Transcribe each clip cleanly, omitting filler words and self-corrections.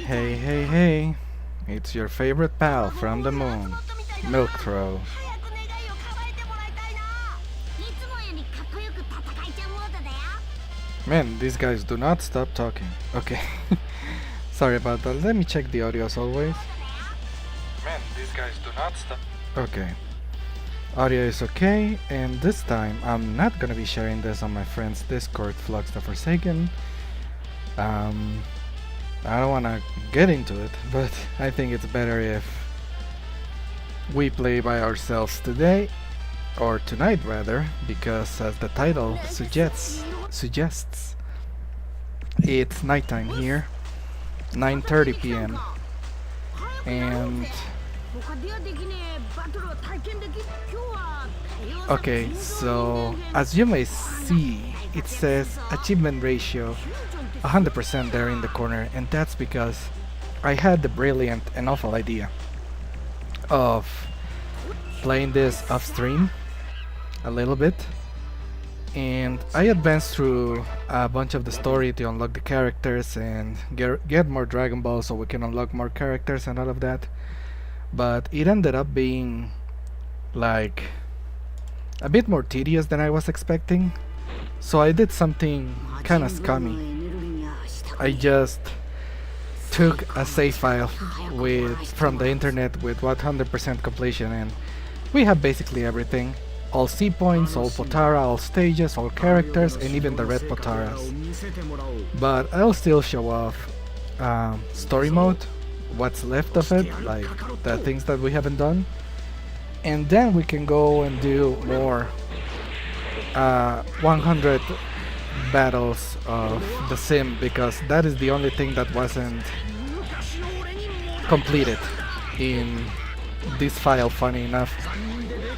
Hey, hey, hey. It's your favorite pal from the moon, Milkthrow. Man, these guys do not stop talking. Okay. Sorry about that. Let me check the audio as always. Man, these guys do not stop. Okay. Audio is okay, and this time I'm not gonna be sharing this on my friend's Discord, Flux the Forsaken. I don't wanna get into it, but I think it's better if we play by ourselves today, or tonight rather, because as the title suggests, it's nighttime here, 9:30 p.m. and okay, so as you may see, it says achievement ratio 100% there in the corner, and that's because I had the brilliant and awful idea of playing this off stream a little bit, and I advanced through a bunch of the story to unlock the characters and get more Dragon Balls so we can unlock more characters and all of that, but it ended up being like a bit more tedious than I was expecting, so I did something kinda scummy. I just took a save file from the internet with 100% completion, and we have basically everything. All C points, all Potara, all stages, all characters, and even the red Potaras. But I'll still show off story mode, what's left of it, like the things that we haven't done. And then we can go and do more 100 battles of the sim, because that is the only thing that wasn't completed in this file, funny enough.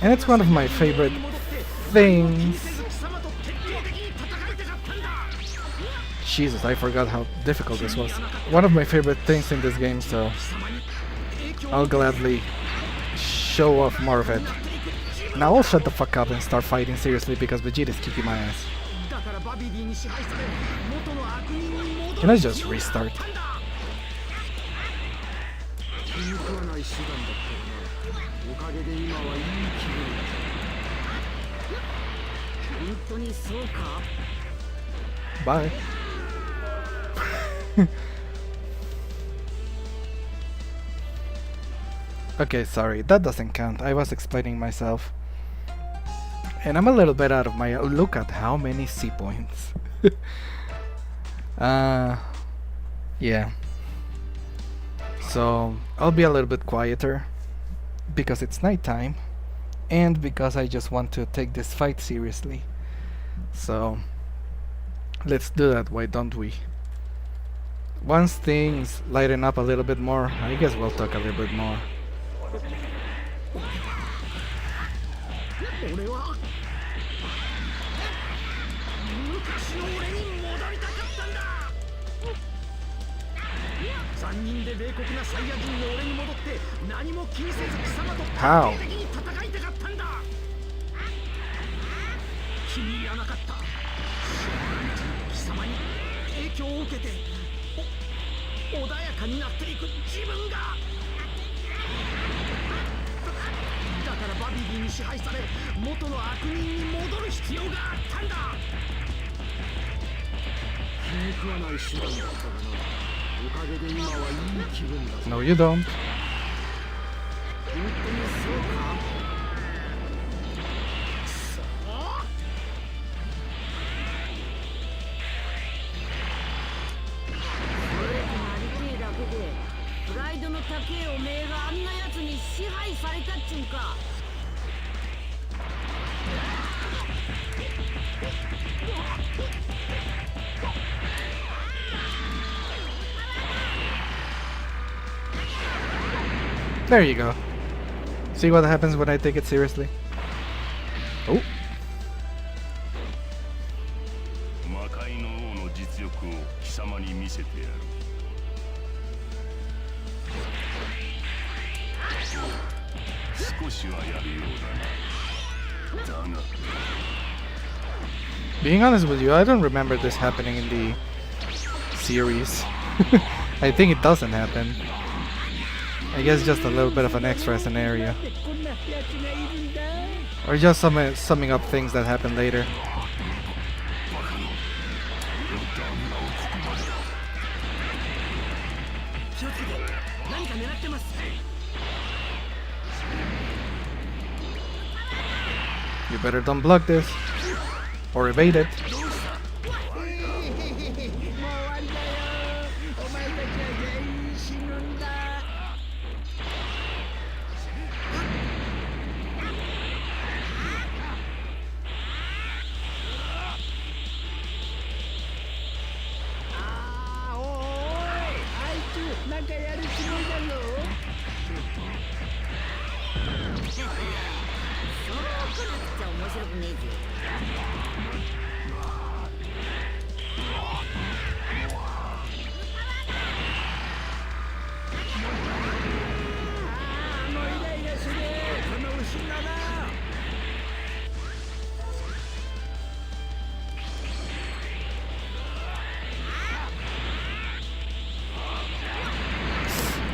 And it's one of my favorite things. Jesus, I forgot how difficult this was. One of my favorite things in this game, so I'll gladly show off more of it. Now I'll shut the fuck up and start fighting seriously, because Vegeta is kicking my ass. Can I just restart? Bye. Okay, sorry, that doesn't count. I was explaining myself. And I'm a little bit out of my... Look at how many C points. Yeah. So, I'll be a little bit quieter, because it's nighttime, and because I just want to take this fight seriously. So, let's do that, why don't we? Once things lighten up a little bit more, I guess we'll talk a little bit more. How? No, you don't. There you go. See what happens when I take it seriously? Oh. Being honest with you, I don't remember this happening in the series. I think it doesn't happen. I guess just a little bit of an extra scenario. Or just summing up things that happen later. You better don't block this. Or evade it.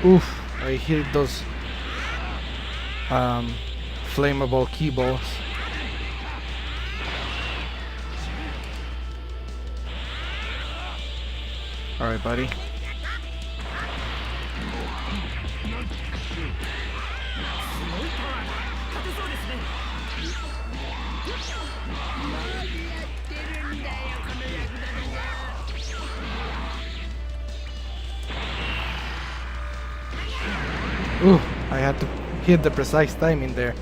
Oof, I hit those flammable key balls. Alright, buddy. Ooh, I had to hit the precise timing there.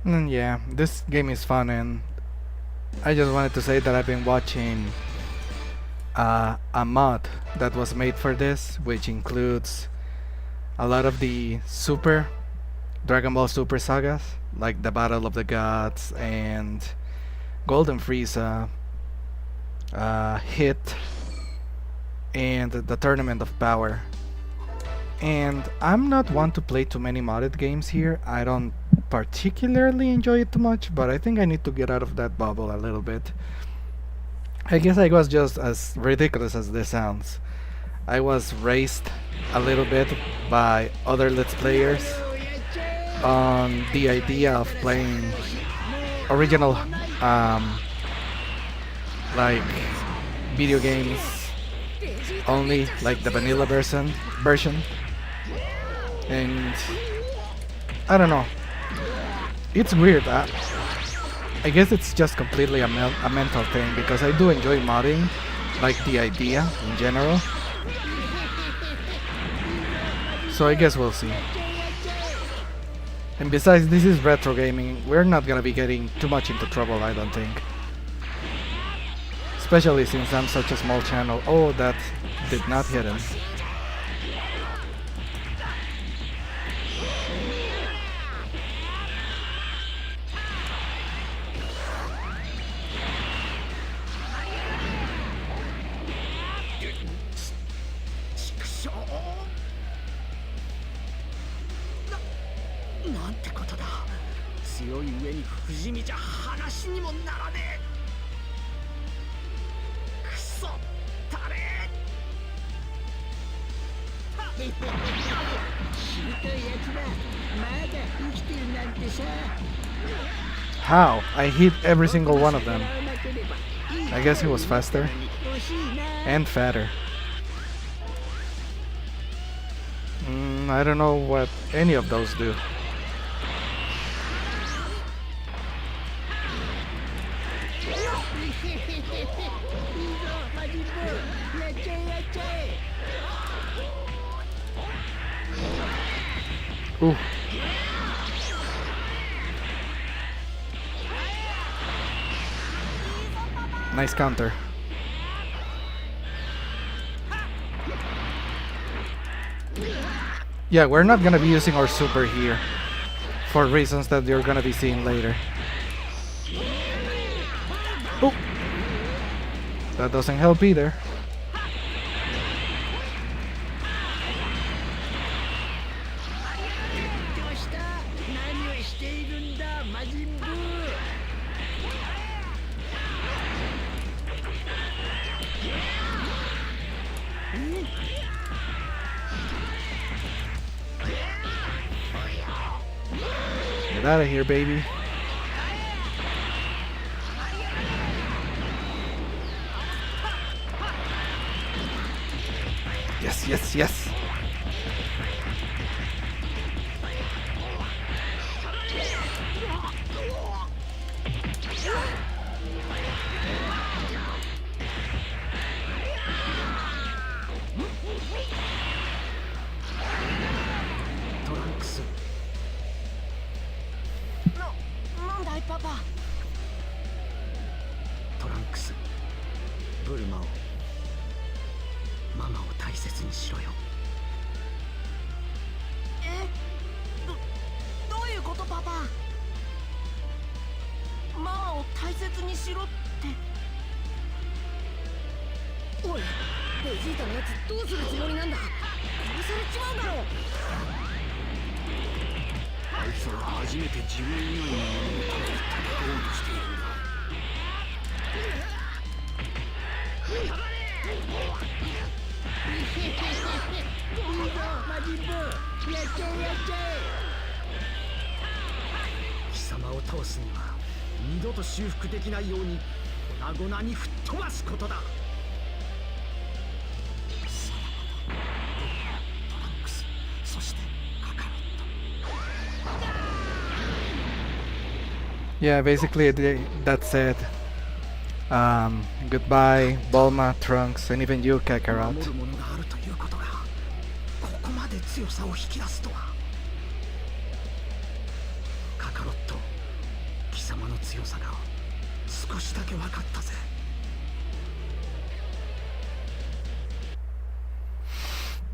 And yeah, this game is fun, and I just wanted to say that I've been watching a mod that was made for this, which includes a lot of the Dragon Ball Super sagas, like the Battle of the Gods and Golden Frieza, Hit, and the Tournament of Power. And I'm not one to play too many modded games here. I don't particularly enjoy it too much, but I think I need to get out of that bubble a little bit. I guess I was just as ridiculous as this sounds. I was raised a little bit by other Let's Players on the idea of playing original like video games only, like the vanilla version, and I don't know, it's weird. I guess it's just completely a mental thing, because I do enjoy modding, like the idea in general, so I guess we'll see. And besides, this is retro gaming, we're not gonna be getting too much into trouble, I don't think. Especially since I'm such a small channel. Oh, that did not hit him. How? I hit every single one of them. I guess he was faster. And fatter. I don't know what any of those do. Ooh. Nice counter. Yeah, we're not gonna be using our super here, for reasons that you're gonna be seeing later. Oh, that doesn't help either. Get out of here, baby. Yes, yes, yes. Yeah, basically that's it. Goodbye, Bulma, Trunks, and even you, Kakarot.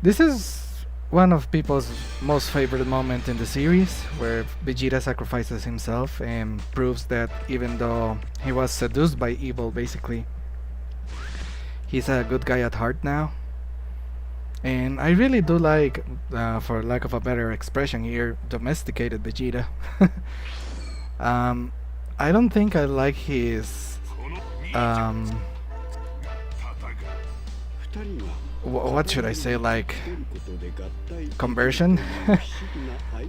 This is one of people's most favorite moments in the series, where Vegeta sacrifices himself and proves that even though he was seduced by evil, basically, he's a good guy at heart now. And I really do like, for lack of a better expression here, domesticated Vegeta. I don't think I like his what should I say, like conversion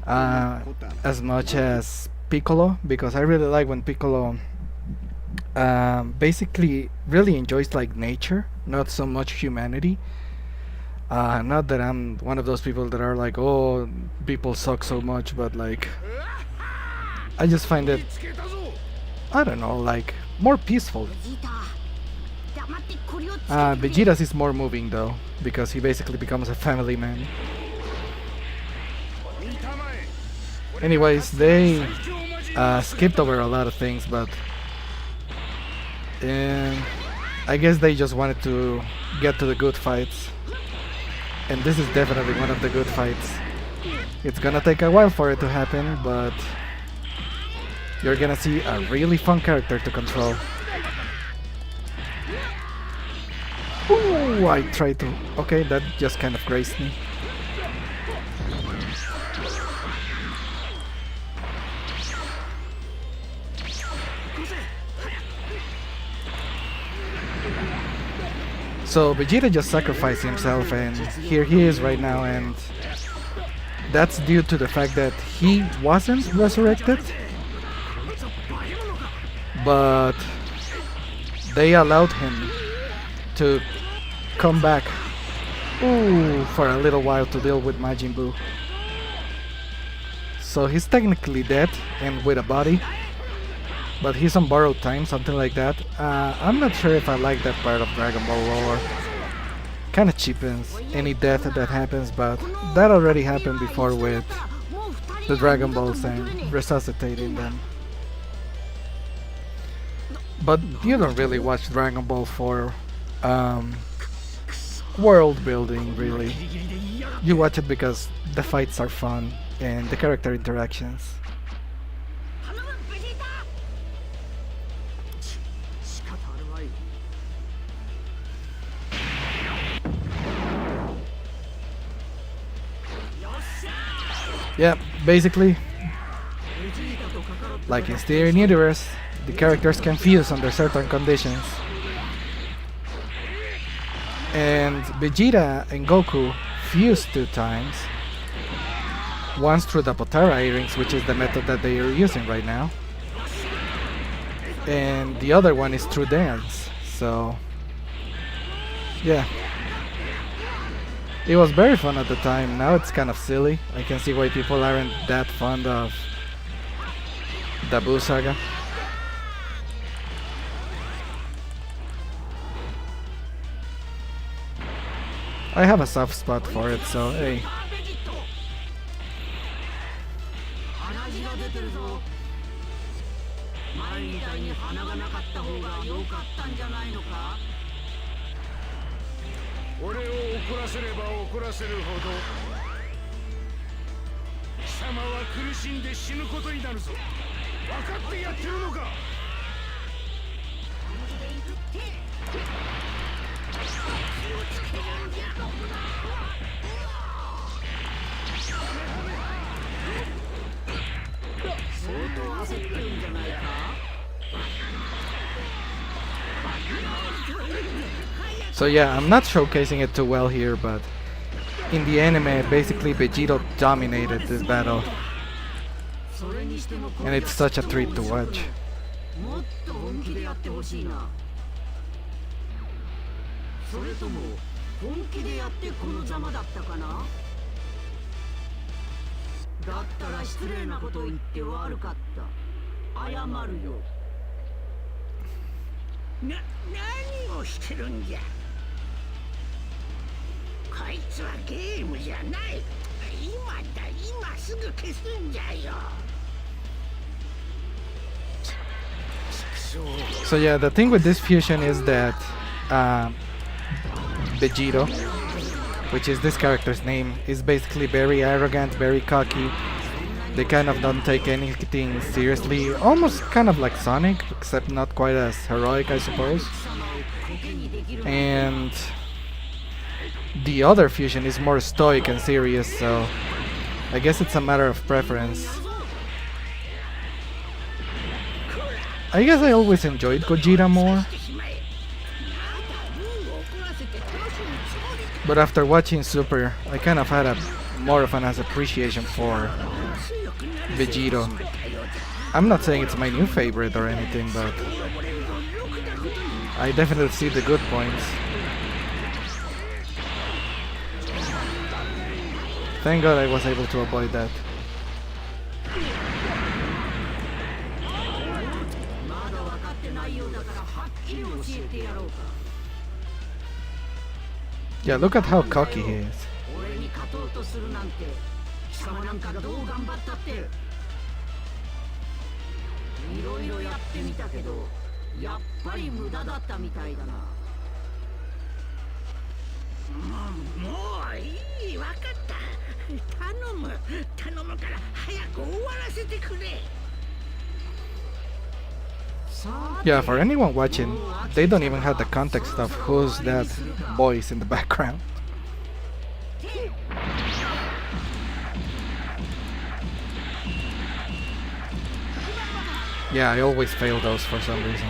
as much as Piccolo, because I really like when Piccolo basically really enjoys like nature, not so much humanity. Not that I'm one of those people that are like, oh, people suck so much, but like I just find it, I don't know, like more peaceful. Vegeta's is more moving though, because he basically becomes a family man. Anyways, they skipped over a lot of things, but I guess they just wanted to get to the good fights. And this is definitely one of the good fights. It's gonna take a while for it to happen, but you're gonna see a really fun character to control. Ooh, I tried to... Okay, that just kind of grazed me. So Vegeta just sacrificed himself, and here he is right now, and that's due to the fact that he wasn't resurrected, but they allowed him to come back, for a little while to deal with Majin Buu. So he's technically dead and with a body, but he's on borrowed time, something like that. I'm not sure if I like that part of Dragon Ball lore. Kinda cheapens any death that happens, but that already happened before with the Dragon Balls and resuscitating them. But you don't really watch Dragon Ball for world building, really. You watch it because the fights are fun and the character interactions. Yeah, basically Like in Steering Universe, the characters can fuse under certain conditions. And Vegeta and Goku fused 2 times. Once through the Potara earrings, which is the method that they are using right now. And the other one is through dance. So, yeah. It was very fun at the time. Now it's kind of silly. I can see why people aren't that fond of the Buu Saga. I have a soft spot for it, so hey. So yeah, I'm not showcasing it too well here, but in the anime, basically Vegito dominated this battle. And it's such a treat to watch. So yeah, the thing with this fusion is that Vegito, which is this character's name, is basically very arrogant, very cocky. They kind of don't take anything seriously, almost kind of like Sonic, except not quite as heroic, I suppose. And the other fusion is more stoic and serious, so I guess it's a matter of preference. I guess I always enjoyed Gogeta more. But after watching Super, I kind of had more of an appreciation for Vegito. I'm not saying it's my new favorite or anything, but I definitely see the good points. Thank God I was able to avoid that. Yeah, look at how cocky he is. Yeah, for anyone watching, they don't even have the context of who's that voice in the background. Yeah, I always fail those for some reason.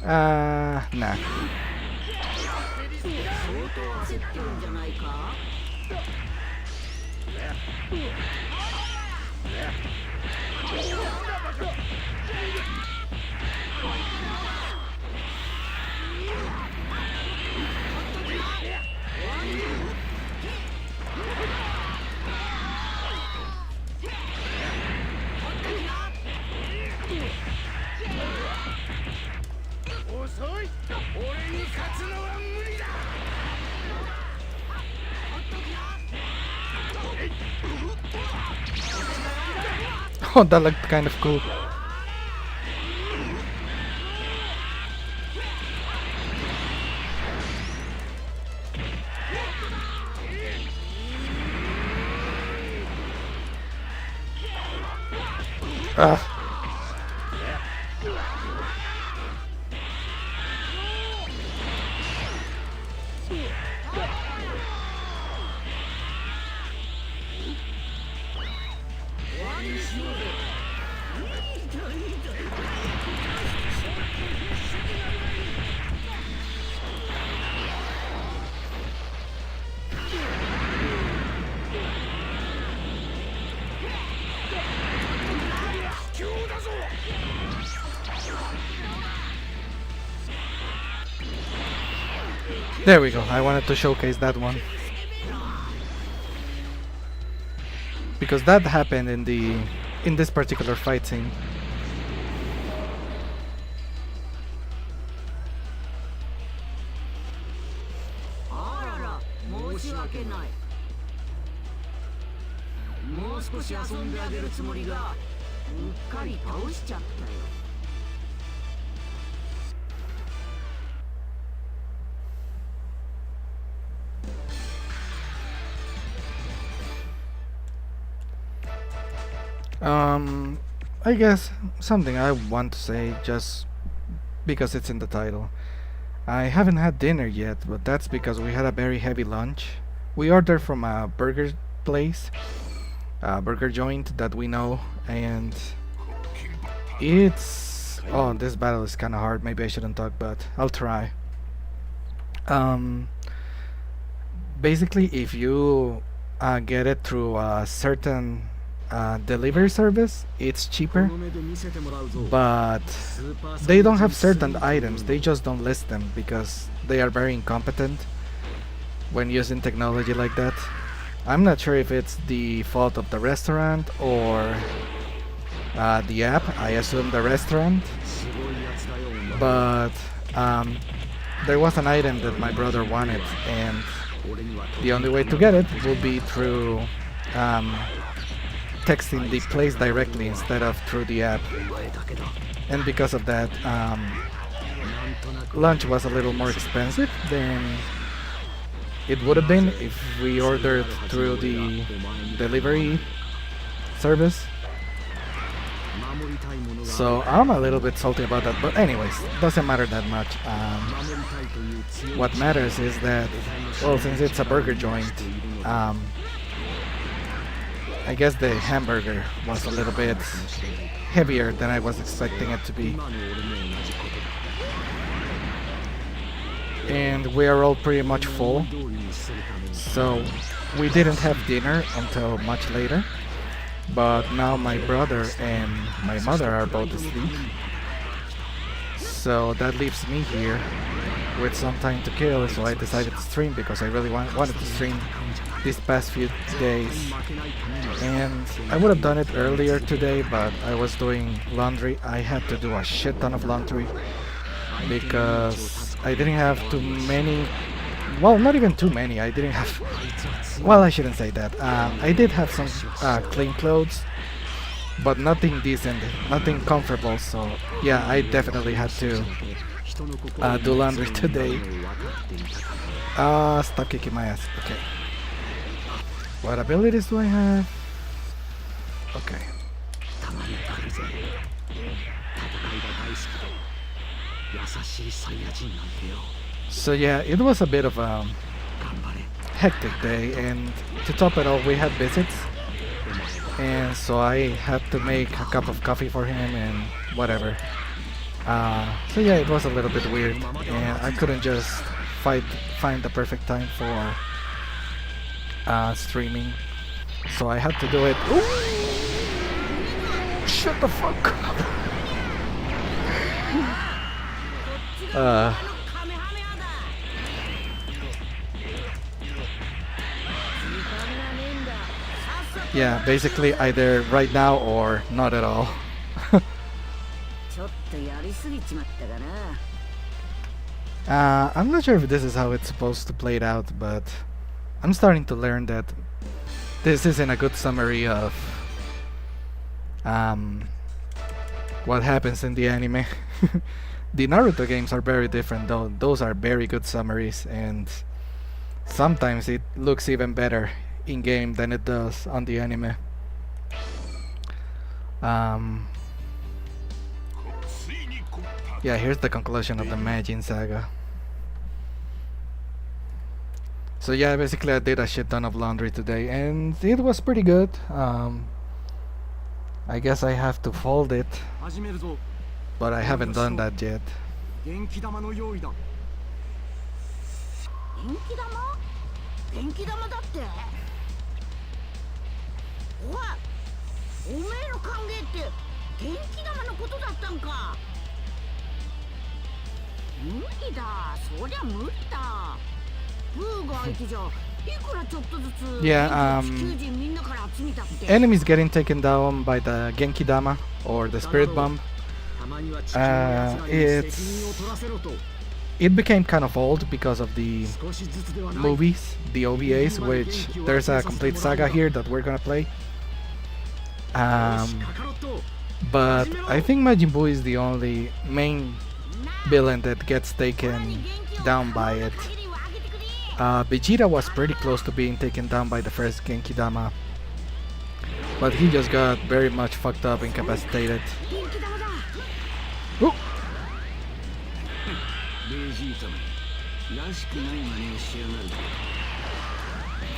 Nah. Oh, that looked kind of cool. There we go. I wanted to showcase that one because that happened in this particular fight scene. I guess something I want to say just because it's in the title. I haven't had dinner yet, but that's because we had a very heavy lunch. We ordered from a burger place, a burger joint that we know, and it's... Oh, this battle is kinda hard, maybe I shouldn't talk, but I'll try. Basically, if you get it through a certain delivery service, it's cheaper, but they don't have certain items, they just don't list them because they are very incompetent when using technology like that. I'm not sure if it's the fault of the restaurant or the app. I assume the restaurant, but there was an item that my brother wanted, and the only way to get it would be through texting the place directly instead of through the app, and because of that, lunch was a little more expensive than it would have been if we ordered through the delivery service. So I'm a little bit salty about that, but anyways, doesn't matter that much. What matters is that, well, since it's a burger joint, I guess the hamburger was a little bit heavier than I was expecting it to be. And we are all pretty much full, so we didn't have dinner until much later. But now my brother and my mother are both asleep, so that leaves me here with some time to kill, so I decided to stream because I really wanted to stream these past few days. And I would have done it earlier today, but I was doing laundry. I had to do a shit ton of laundry because I didn't have too many, well, not even too many, I didn't have, well, I shouldn't say that. I did have some clean clothes, but nothing decent, nothing comfortable, so yeah, I definitely had to do laundry today. Stop kicking my ass. Okay. What abilities do I have? Okay. So yeah, it was a bit of a hectic day, and to top it all, we had visits, and so I had to make a cup of coffee for him and whatever. So yeah, it was a little bit weird, and I couldn't just find the perfect time for streaming, so I had to do it. Ooh! Shut the fuck up. Yeah, basically either right now or not at all. I'm not sure if this is how it's supposed to play it out, but I'm starting to learn that this isn't a good summary of what happens in the anime. The Naruto games are very different though. Those are very good summaries, and sometimes it looks even better in game than it does on the anime. Yeah, here's the conclusion of the Majin saga. So yeah, basically I did a shit ton of laundry today, and it was pretty good. I guess I have to fold it, but I haven't done that yet. 元気玉の用意だ。元気玉？元気玉だって。おい、おめえの歓迎って元気玉のことだったんか。無理だ、そりゃ無理だ。ブーが相手じゃ、いくらちょっとずつ。Yeah, 地球人みんなから集めたって。enemies getting taken down by the Genki Dama or the Spirit Bomb. It became kind of old because of the movies, the OVAs, which there's a complete saga here that we're gonna play. But I think Majin Buu is the only main villain that gets taken down by it. Vegeta was pretty close to being taken down by the first Genki Dama, but he just got very much fucked up, incapacitated. Ooh.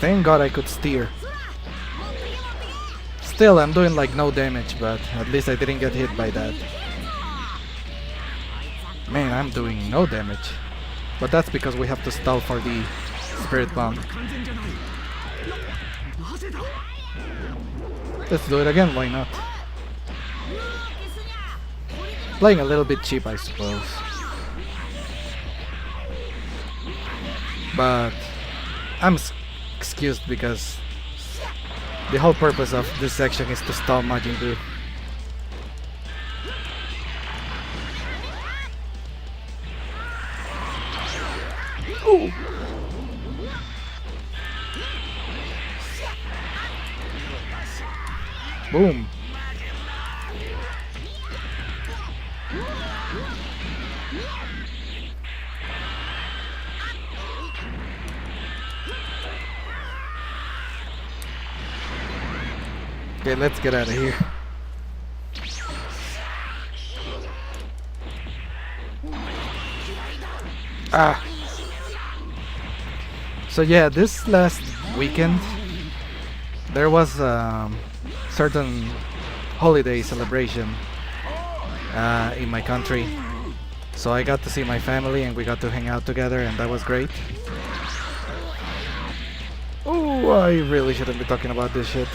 Thank God I could steer. Still, I'm doing like no damage, but at least I didn't get hit by that. Man, I'm doing no damage. But that's because we have to stall for the Spirit Bomb. Let's do it again, why not? Playing a little bit cheap, I suppose. But I'm excused because the whole purpose of this section is to stall Majin Buu. Ooh. Boom. Okay, let's get out of here. Ah. So yeah, this last weekend there was a certain holiday celebration in my country. So I got to see my family and we got to hang out together and that was great. Oh, I really shouldn't be talking about this shit.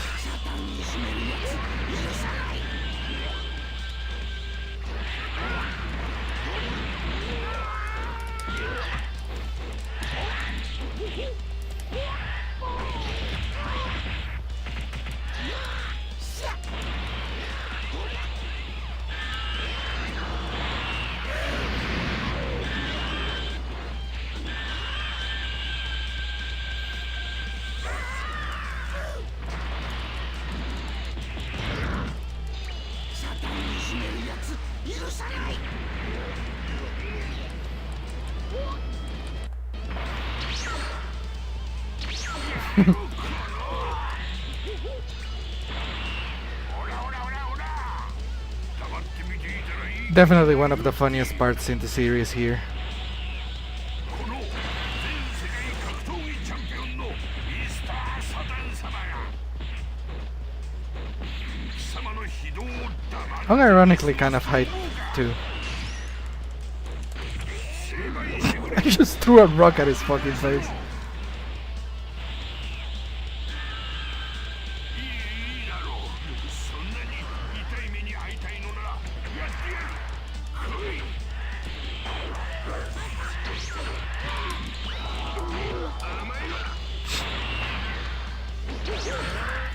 Definitely one of the funniest parts in the series here. Unironically kind of hyped too. I just threw a rock at his fucking face.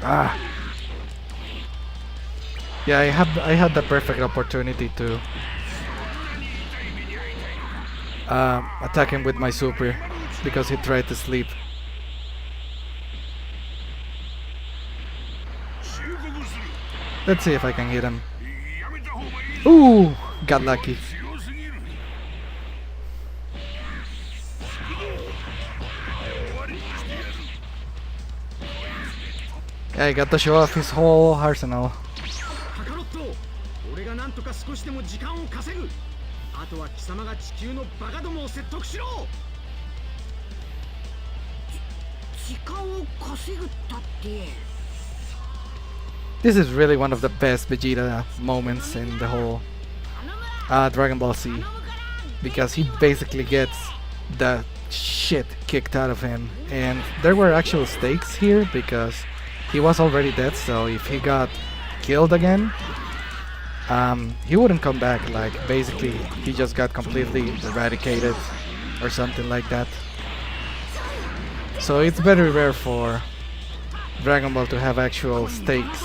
Ah. Yeah, I had the perfect opportunity to attack him with my super because he tried to sleep. Let's see if I can hit him. Ooh, got lucky. Yeah, he got to show off his whole arsenal. This is really one of the best Vegeta moments in the whole Dragon Ball Z, because he basically gets the shit kicked out of him, and there were actual stakes here because he was already dead, so if he got killed again, he wouldn't come back. Like, basically he just got completely eradicated or something like that. So it's very rare for Dragon Ball to have actual stakes.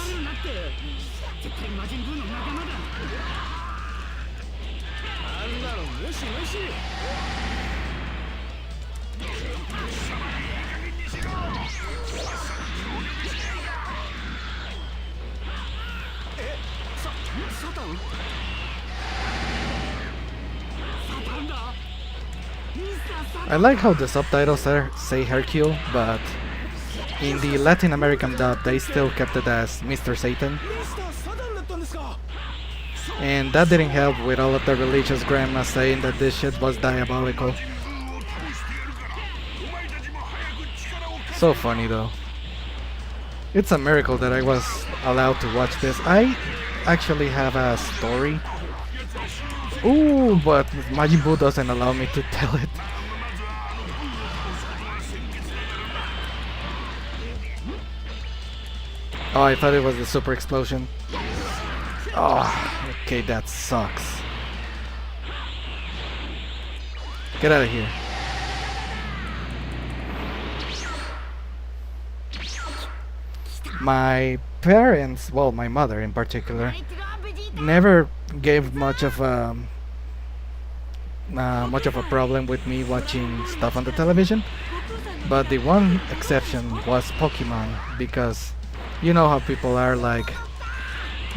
I like how the subtitles say Hercule, but in the Latin American dub they still kept it as Mr. Satan. And that didn't help with all of the religious grandmas saying that this shit was diabolical. So funny though. It's a miracle that I was allowed to watch this. I actually have a story. Ooh, but Majin Buu doesn't allow me to tell it. Oh, I thought it was the super explosion. Oh, okay, that sucks. Get out of here. My parents, well, my mother in particular, never gave much of a problem with me watching stuff on the television. But the one exception was Pokemon, because you know how people are, like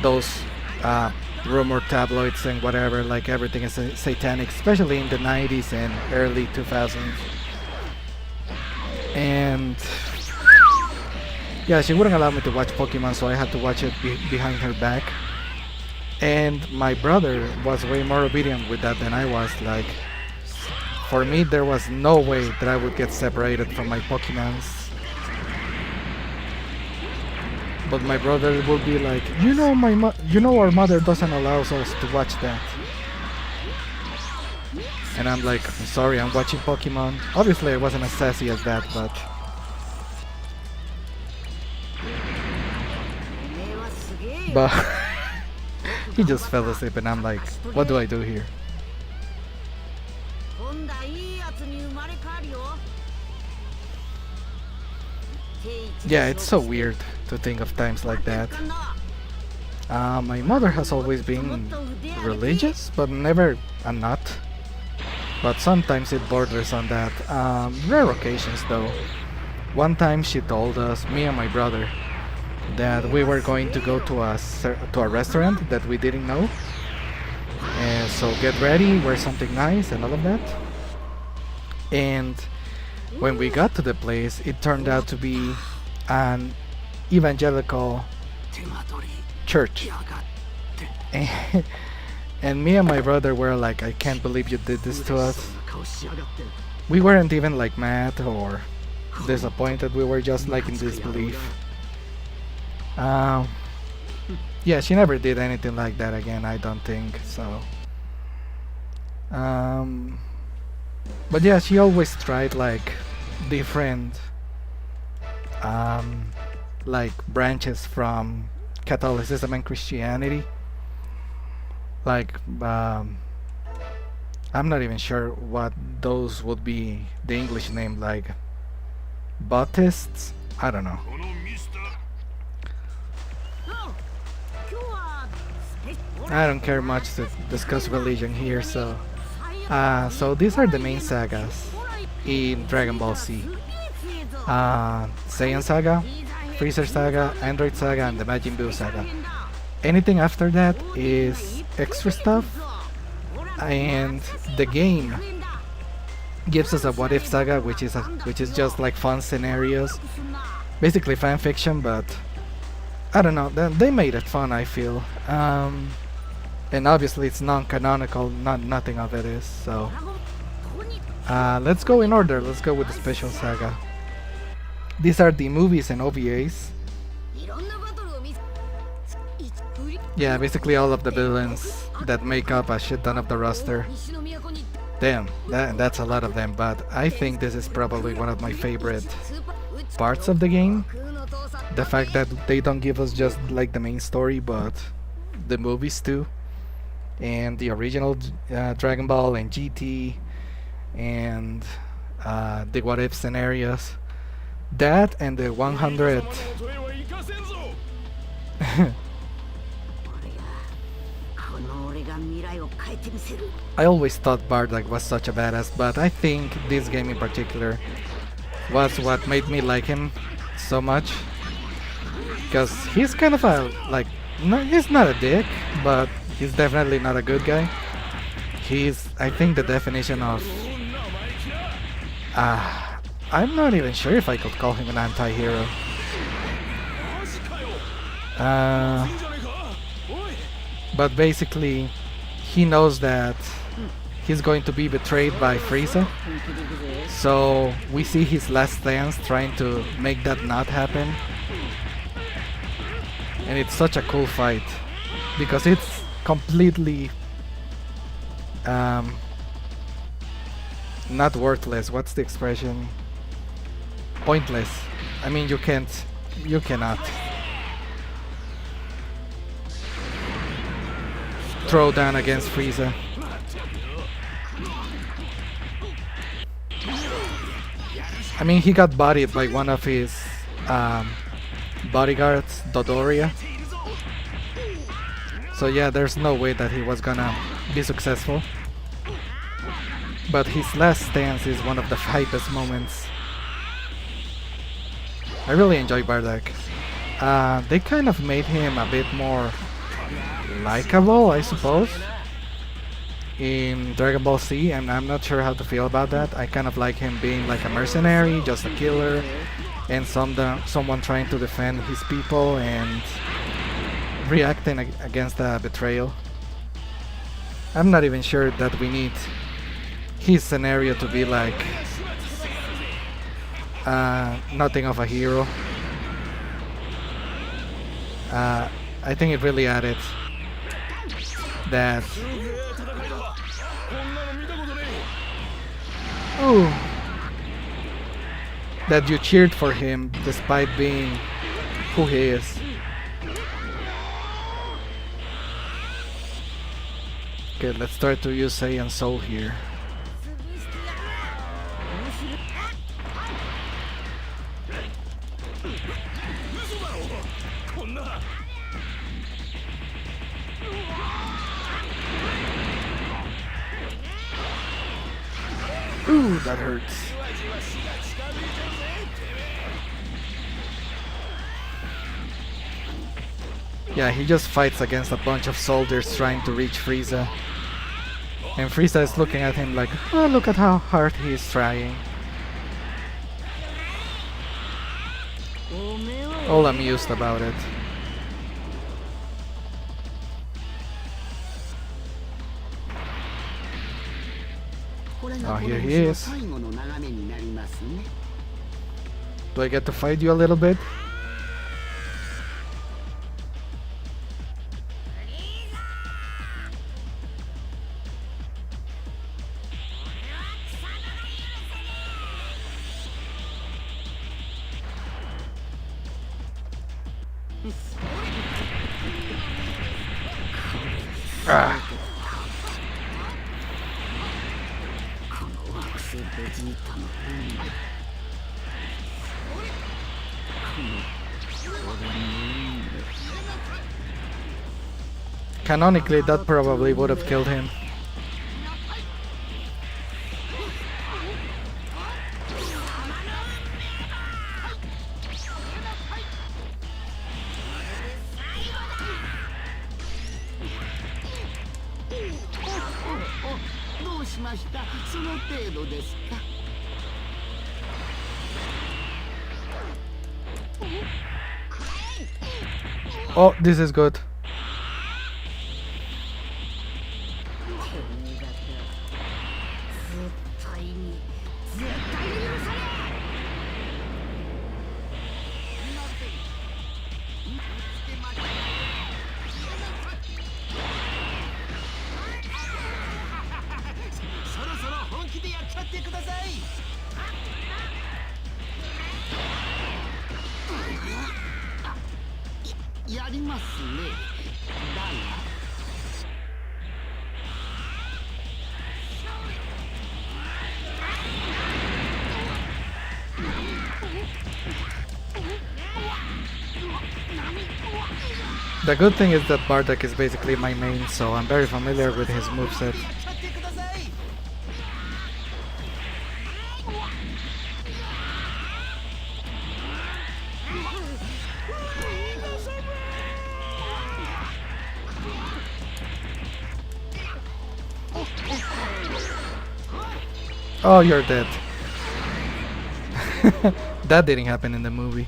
those rumor tabloids and whatever, like everything is satanic, especially in the 90s and early 2000s. And yeah, she wouldn't allow me to watch Pokemon, so I had to watch it behind her back. And my brother was way more obedient with that than I was. Like, for me, there was no way that I would get separated from my Pokemons. But my brother would be like, you know, our mother doesn't allow us to watch that. And I'm like, I'm sorry, I'm watching Pokemon. Obviously, I wasn't as sassy as that, but he just fell asleep, and I'm like, what do I do here? Yeah, it's so weird to think of times like that. My mother has always been religious, but never a nut. But sometimes it borders on that. Rare occasions though. One time she told us, me and my brother, that we were going to go to a restaurant that we didn't know. And so get ready, wear something nice and all of that. And when we got to the place, it turned out to be an evangelical church. And me and my brother were like, I can't believe you did this to us. We weren't even like mad or disappointed, we were just like in disbelief. Yeah, she never did anything like that again, I don't think so. But yeah, she always tried like different like branches from Catholicism and Christianity. Like I'm not even sure what those would be, the English name, like Baptists? I don't know. I don't care much to discuss religion here, so so these are the main sagas in Dragon Ball Z. Saiyan Saga, Freezer Saga, Android Saga, and the Majin Buu Saga. Anything after that is extra stuff, and the game gives us a What If Saga, which is just like fun scenarios, basically fan fiction, but I don't know, they made it fun, I feel. And obviously it's non-canonical, nothing of it is, so let's go in order. Let's go with the Special Saga. These are the movies and OVAs. Yeah, basically all of the villains that make up a shit ton of the roster. Damn, that's a lot of them, but I think this is probably one of my favorite parts of the game. The fact that they don't give us just like the main story, but the movies too. And the original Dragon Ball and GT and the what if scenarios. That and the 100. I always thought Bardock was such a badass, but I think this game in particular was what made me like him so much. Because he's kind of a, like, no, he's not a dick, but he's definitely not a good guy. He's, I think, the definition of... I'm not even sure if I could call him an anti-hero. But basically, he knows that he's going to be betrayed by Frieza. So we see his last stance trying to make that not happen. And it's such a cool fight because it's completely not worthless. What's the expression? Pointless. I mean, you cannot throw down against Frieza. I mean, he got bodied by one of his bodyguards, Dodoria. So yeah, there's no way that he was gonna be successful. But his last stance is one of the hypest moments. I really enjoy Bardock. They kind of made him a bit more likable, I suppose, in Dragon Ball Z, and I'm not sure how to feel about that. I kind of like him being like a mercenary, just a killer, and someone trying to defend his people and reacting against a betrayal. I'm not even sure that we need his scenario to be like nothing of a hero. I think it really added that. Ooh, that you cheered for him despite being who he is. Okay, let's try to use Saiyan Soul here. Ooh, that hurts. Yeah, he just fights against a bunch of soldiers trying to reach Frieza. And Frieza is looking at him like, oh, look at how hard he is trying. All amused about it. Oh, here he is. Do I get to fight you a little bit? Ah. Canonically, that probably would have killed him. Oh, this is good. やりますね。だが The good thing is that Bardock is basically my main, so I'm very familiar with his moveset. Oh, you're dead. That didn't happen in the movie.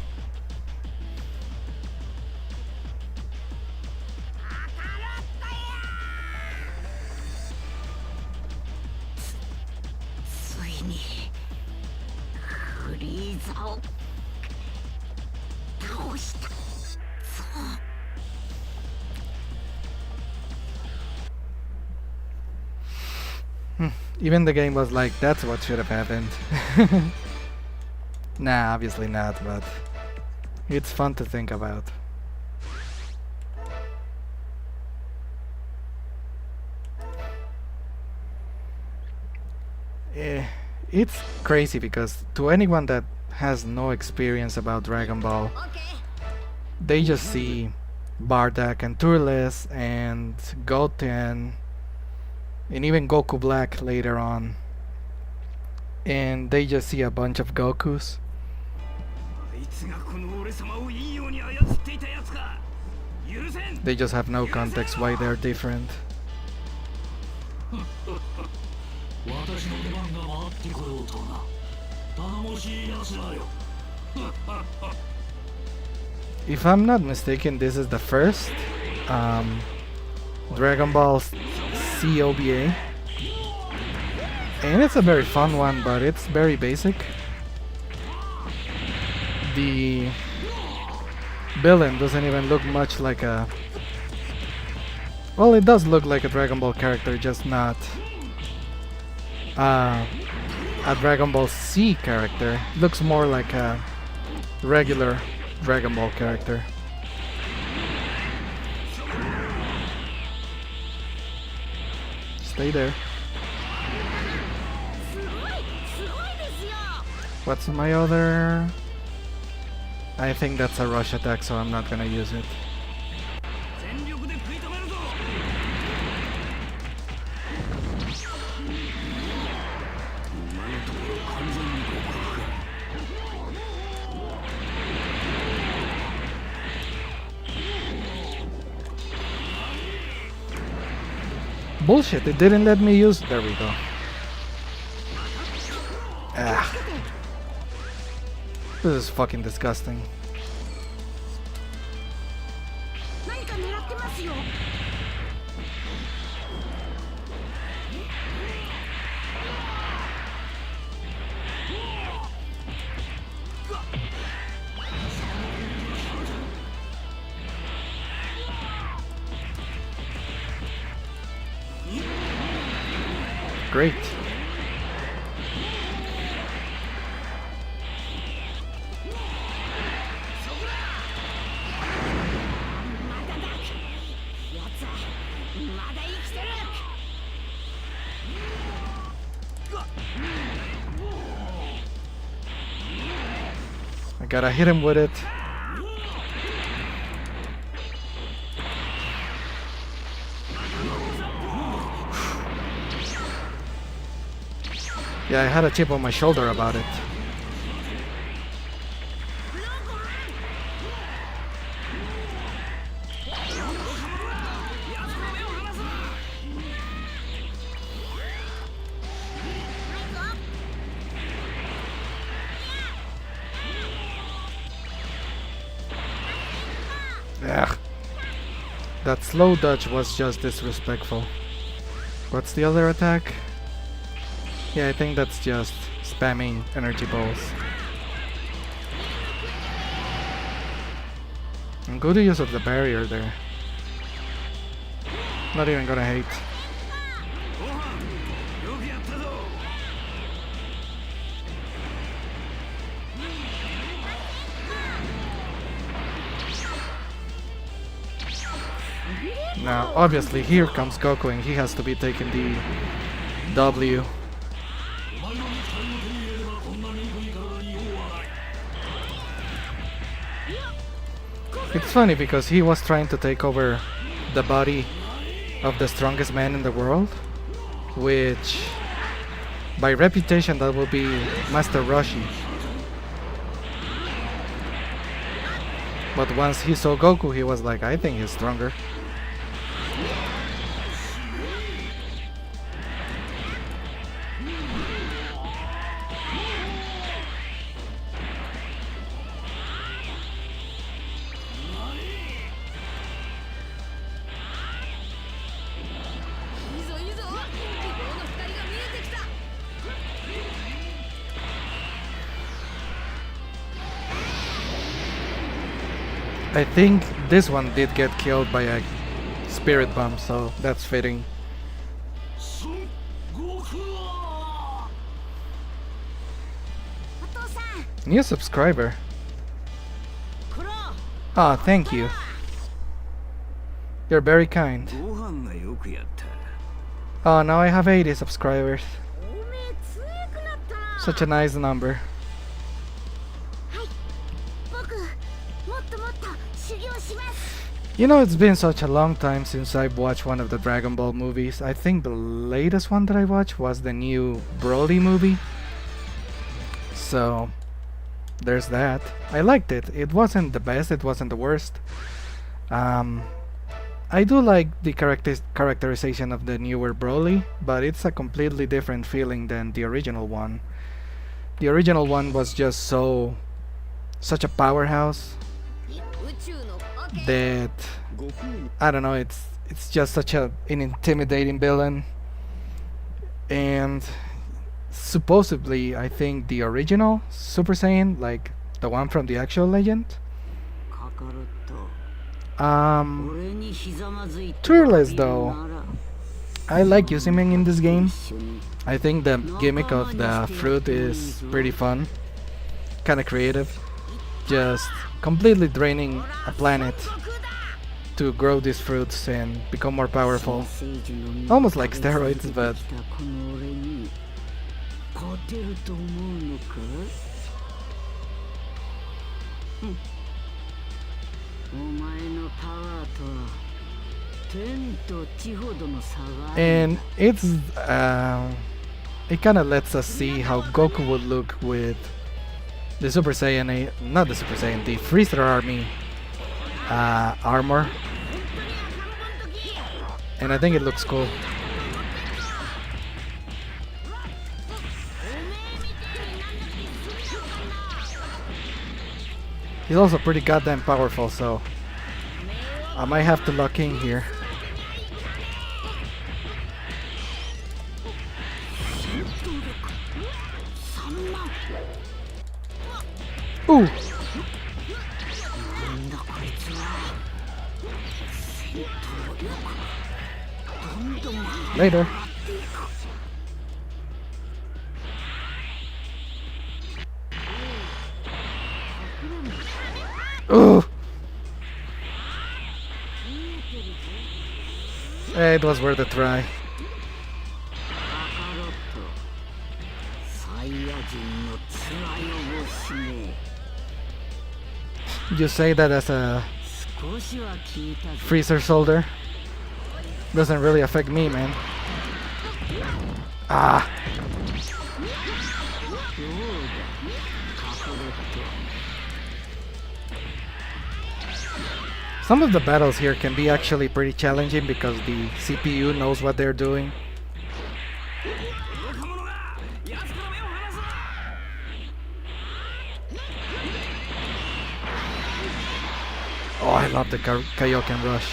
Even the game was like, that's what should have happened. Nah, obviously not, but it's fun to think about. It's crazy because to anyone that has no experience about Dragon Ball, they just see Bardock and Turles and Goten and even Goku Black later on, and they just see a bunch of Gokus. They just have no context why they're different. If I'm not mistaken, this is the first Dragon Ball C OVA, and it's a very fun one, but it's very basic. The villain doesn't even look much like a... Well, it does look like a Dragon Ball character, just not a Dragon Ball C character. It looks more like a regular Dragon Ball character. Stay there. What's my other... I think that's a rush attack, so I'm not gonna use it. Bullshit, it didn't let me use... There we go. Ah. This is fucking disgusting. Great. I gotta hit him with it. Yeah, I had a chip on my shoulder about it. Ugh. That slow dodge was just disrespectful. What's the other attack? Yeah, I think that's just spamming energy balls. And good use of the barrier there. Not even gonna hate. Now, obviously, here comes Goku and he has to be taking the W. It's funny because he was trying to take over the body of the strongest man in the world, which by reputation that will be Master Roshi. But once he saw Goku, he was like, I think he's stronger. I think this one did get killed by a spirit bomb, so that's fitting. New subscriber. Ah, thank you. You're very kind. Oh, now I have 80 subscribers. Such a nice number. You know, it's been such a long time since I've watched one of the Dragon Ball movies. I think the latest one that I watched was the new Broly movie. So, there's that. I liked it. It wasn't the best, it wasn't the worst. I do like the characterization of the newer Broly, but it's a completely different feeling than the original one. The original one was just such a powerhouse that I don't know, it's just such an intimidating villain. And supposedly I think the original Super Saiyan, like the one from the actual legend, Tourless though, I like using him in this game. I think the gimmick of the fruit is pretty fun, kinda creative. Just completely draining a planet to grow these fruits and become more powerful. Almost like steroids, but and it kind of lets us see how Goku would look with the Super Saiyan, not the Super Saiyan, the Freezer Army armor, and I think it looks cool. He's also pretty goddamn powerful, so I might have to lock in here. Ooh! Later. Ooh! It was worth a try. You say that as a freezer soldier. Doesn't really affect me, man. Ah. Some of the battles here can be actually pretty challenging because the CPU knows what they're doing. Oh, I love the Kaioken Rush.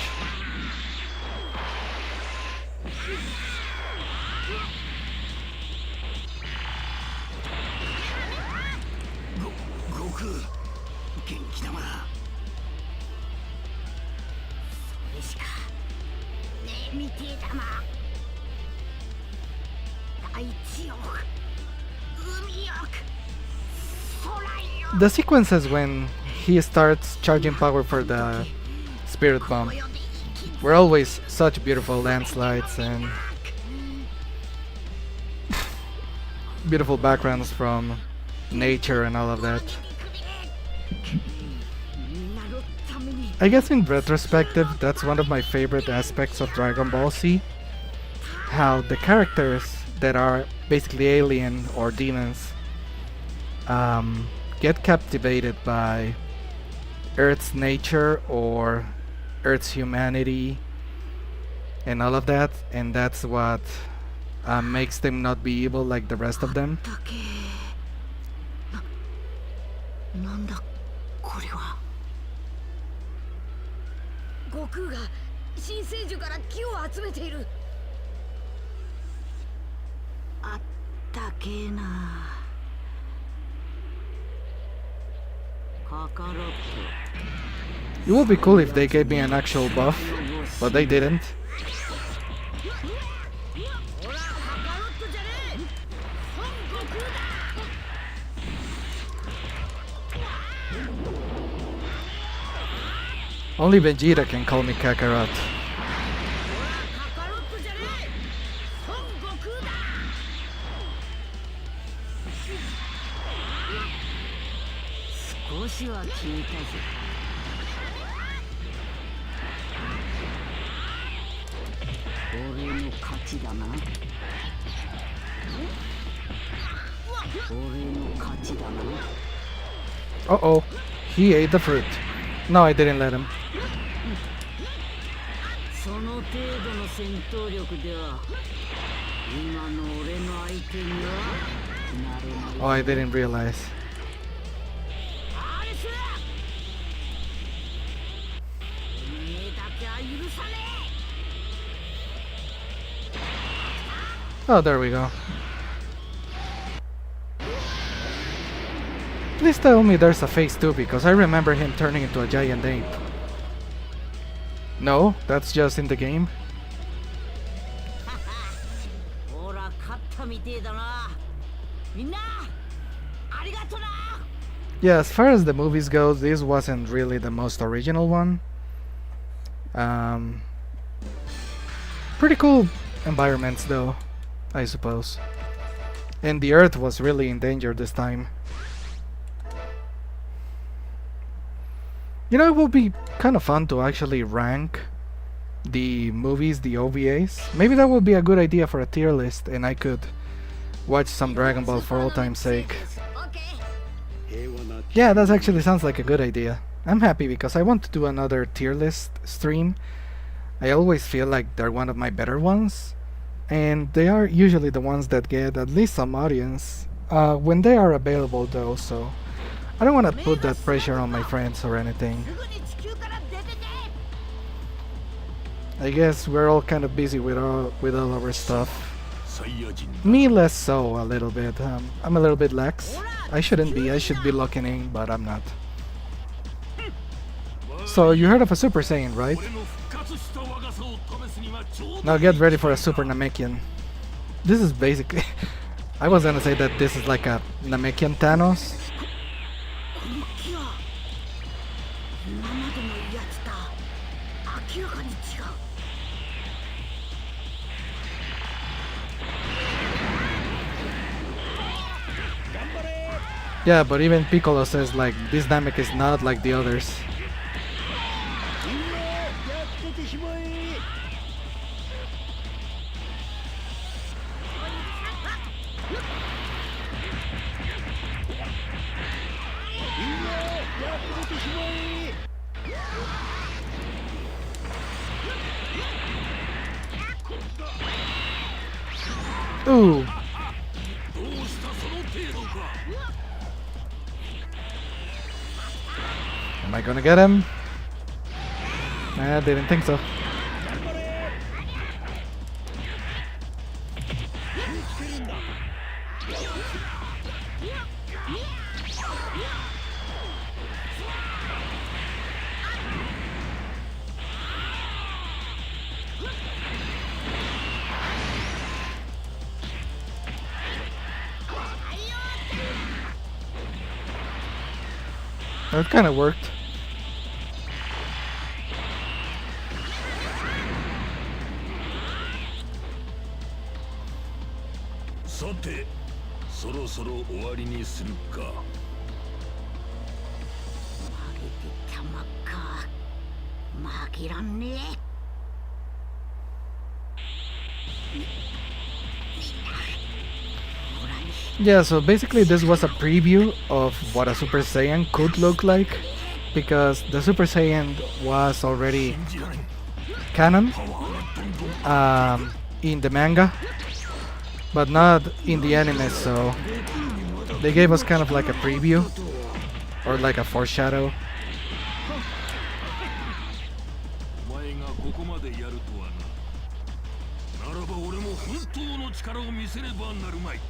The sequences when he starts charging power for the spirit bomb were always such beautiful landslides and beautiful backgrounds from nature and all of that. I guess in retrospective, that's one of my favorite aspects of Dragon Ball Z. How the characters that are basically alien or demons get captivated by Earth's nature or Earth's humanity and all of that, and that's what makes them not be evil like the rest of them. なんだこれは。悟空が新聖樹から木を集めている。あったけえな。カカロット。 It would be cool if they gave me an actual buff, but they didn't. Only Vegeta can call me Kakarot. Uh-oh, he ate the fruit. No, I didn't let him. Oh, I didn't realize. Oh, there we go. Please tell me there's a phase 2 because I remember him turning into a giant ape. No, that's just in the game. Yeah, as far as the movies go, this wasn't really the most original one. Pretty cool environments though, I suppose. And the Earth was really in danger this time. You know, it would be kind of fun to actually rank the movies, the OVAs. Maybe that would be a good idea for a tier list, and I could watch some Dragon Ball for old time's sake. Yeah, that actually sounds like a good idea. I'm happy because I want to do another tier list stream. I always feel like they're one of my better ones, and they are usually the ones that get at least some audience when they are available though, so I don't want to put that pressure on my friends or anything. I guess we're all kind of busy with all our stuff. Me less so a little bit. I'm a little bit lax. I shouldn't be. I should be locking in, but I'm not. So you heard of a Super Saiyan, right? Now get ready for a Super Namekian. This is basically... I was gonna say that this is like a Namekian Thanos. Yeah, but even Piccolo says like this Namek is not like the others. Ooh. Am I gonna get him? I didn't think so. That kind of worked. てそろそろ終わりにするか。負けてたまっか。負けらんねえ。 Yeah, so basically this was a preview of what a Super Saiyan could look like, because the Super Saiyan was already canon in the manga, but not in the anime, so they gave us kind of like a preview, or like a foreshadow. お前がここまでやるとはな。ならば俺も本当の力を見せればなるまい。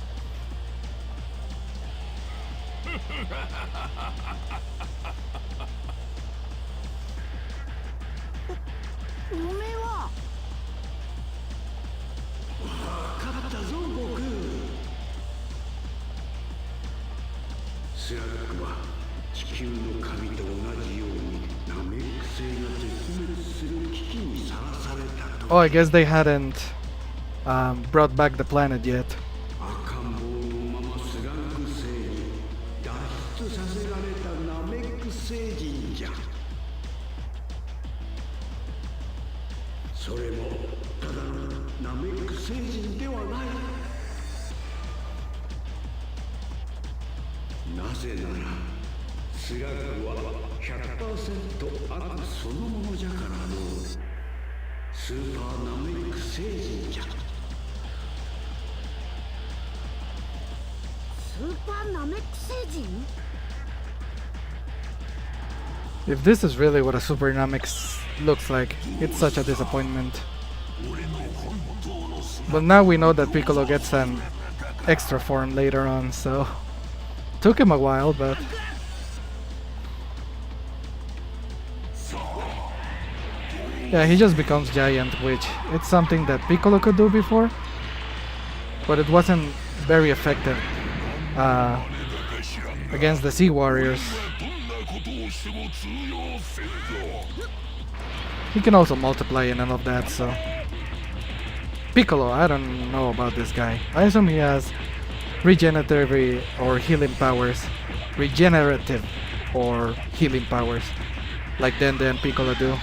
おめえは勝ったぞ悟空。スラッグは地球の神と同じようにナメック星が絶滅する危機にさらされたと。 Oh, I guess they hadn't brought back the planet yet. 赤ん坊のままスラッグ星に脱出させられたナメック星人じゃ。それもただのナメック星人ではない。なぜならスラッグは 100% 悪そのものじゃからの。スーパーナメック星人じゃ。スーパーナメック星人。 If this is really what a Super Namex looks like, it's such a disappointment. But now we know that Piccolo gets an extra form later on, so took him a while, but yeah, he just becomes giant, which it's something that Piccolo could do before, but it wasn't very effective against the Sea Warriors. He can also multiply and all of that, so Piccolo, I don't know about this guy. I assume he has regenerative or healing powers. Regenerative or healing powers, like Dende and Piccolo do.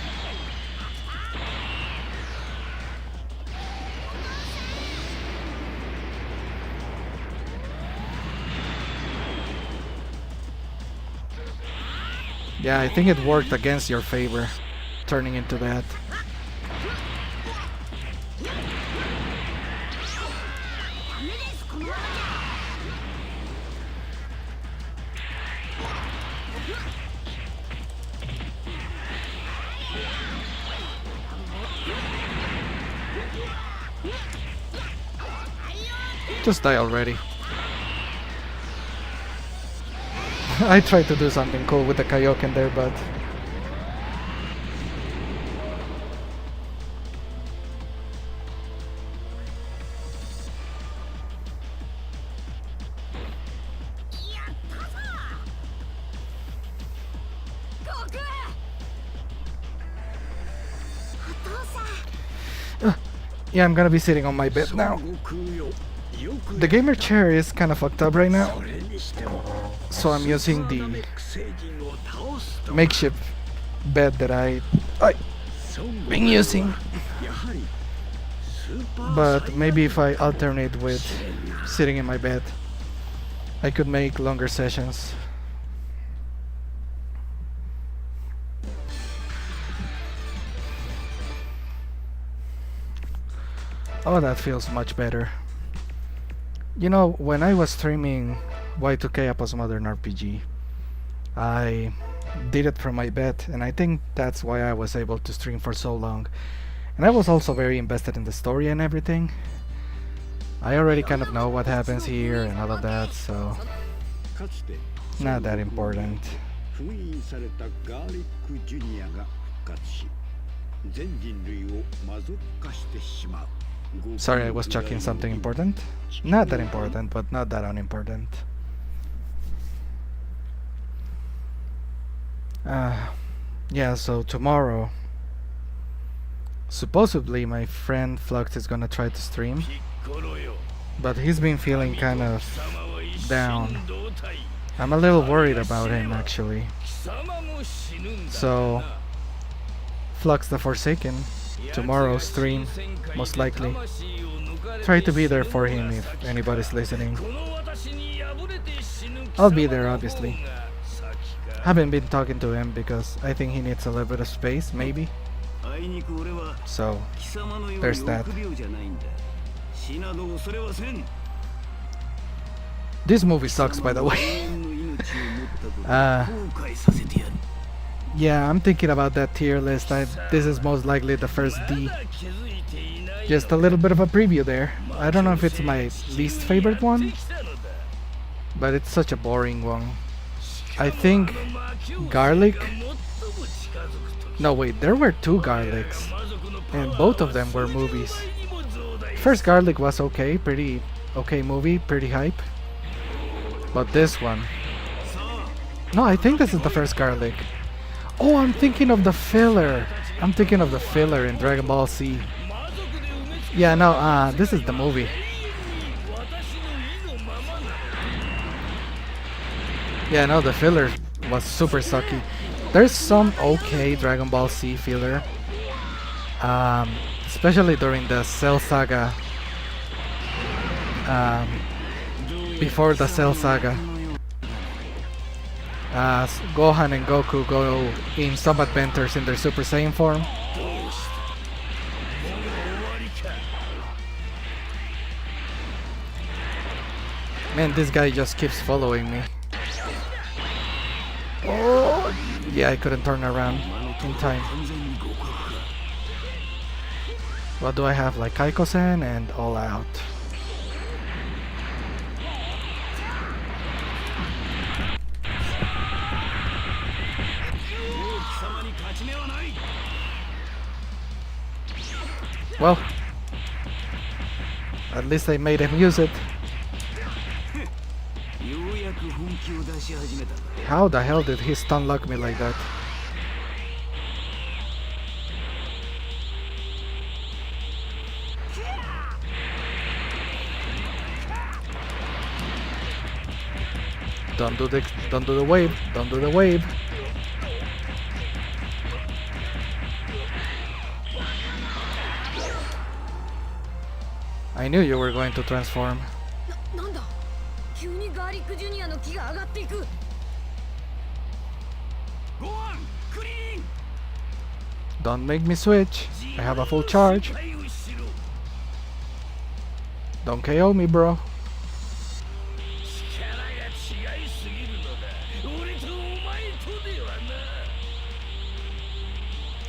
Yeah, I think it worked against your favor, turning into that. Just die already. I tried to do something cool with the Kaioken there, but yeah, I'm gonna be sitting on my bed now. The gamer chair is kind of fucked up right now, so I'm using the makeshift bed that I've been using. But maybe if I alternate with sitting in my bed, I could make longer sessions. Oh, that feels much better. You know, when I was streaming Y2K a Postmodern RPG, I did it from my bed, and I think that's why I was able to stream for so long. And I was also very invested in the story and everything. I already kind of know what happens here and all of that, so not that important. Sorry, I was chucking something important. Not that important, but not that unimportant. Yeah, so tomorrow, supposedly my friend Flux is gonna try to stream. but he's been feeling kind of down. I'm a little worried about him actually. So, Flux the Forsaken, tomorrow's stream, most likely. Try to be there for him if anybody's listening. I'll be there obviously. Haven't been talking to him because I think he needs a little bit of space, maybe. So, there's that. This movie sucks, by the way. Yeah, I'm thinking about that tier list. This is most likely the first D. Just a little bit of a preview there. I don't know if it's my least favorite one, but it's such a boring one. I think Garlic. No, wait, there were two Garlics, and both of them were movies. First Garlic was okay, pretty okay movie, pretty hype. But this one. No, I think this is the first Garlic. Oh, I'm thinking of the filler. I'm thinking of the filler in Dragon Ball Z. Yeah, no, this is the movie. Yeah, no, the filler was super sucky. There's some okay Dragon Ball Z filler. Especially during the Cell Saga. Before the Cell Saga. Gohan and Goku go in some adventures in their Super Saiyan form. Man, this guy just keeps following me. Oh, yeah, I couldn't turn around in time. What do I have? Like Kaiko-sen and All Out. Well, at least I made him use it. How the hell did he stun lock me like that? Don't do the wave. Don't do the wave. I knew you were going to transform. Don't make me switch. I have a full charge. Don't KO me, bro.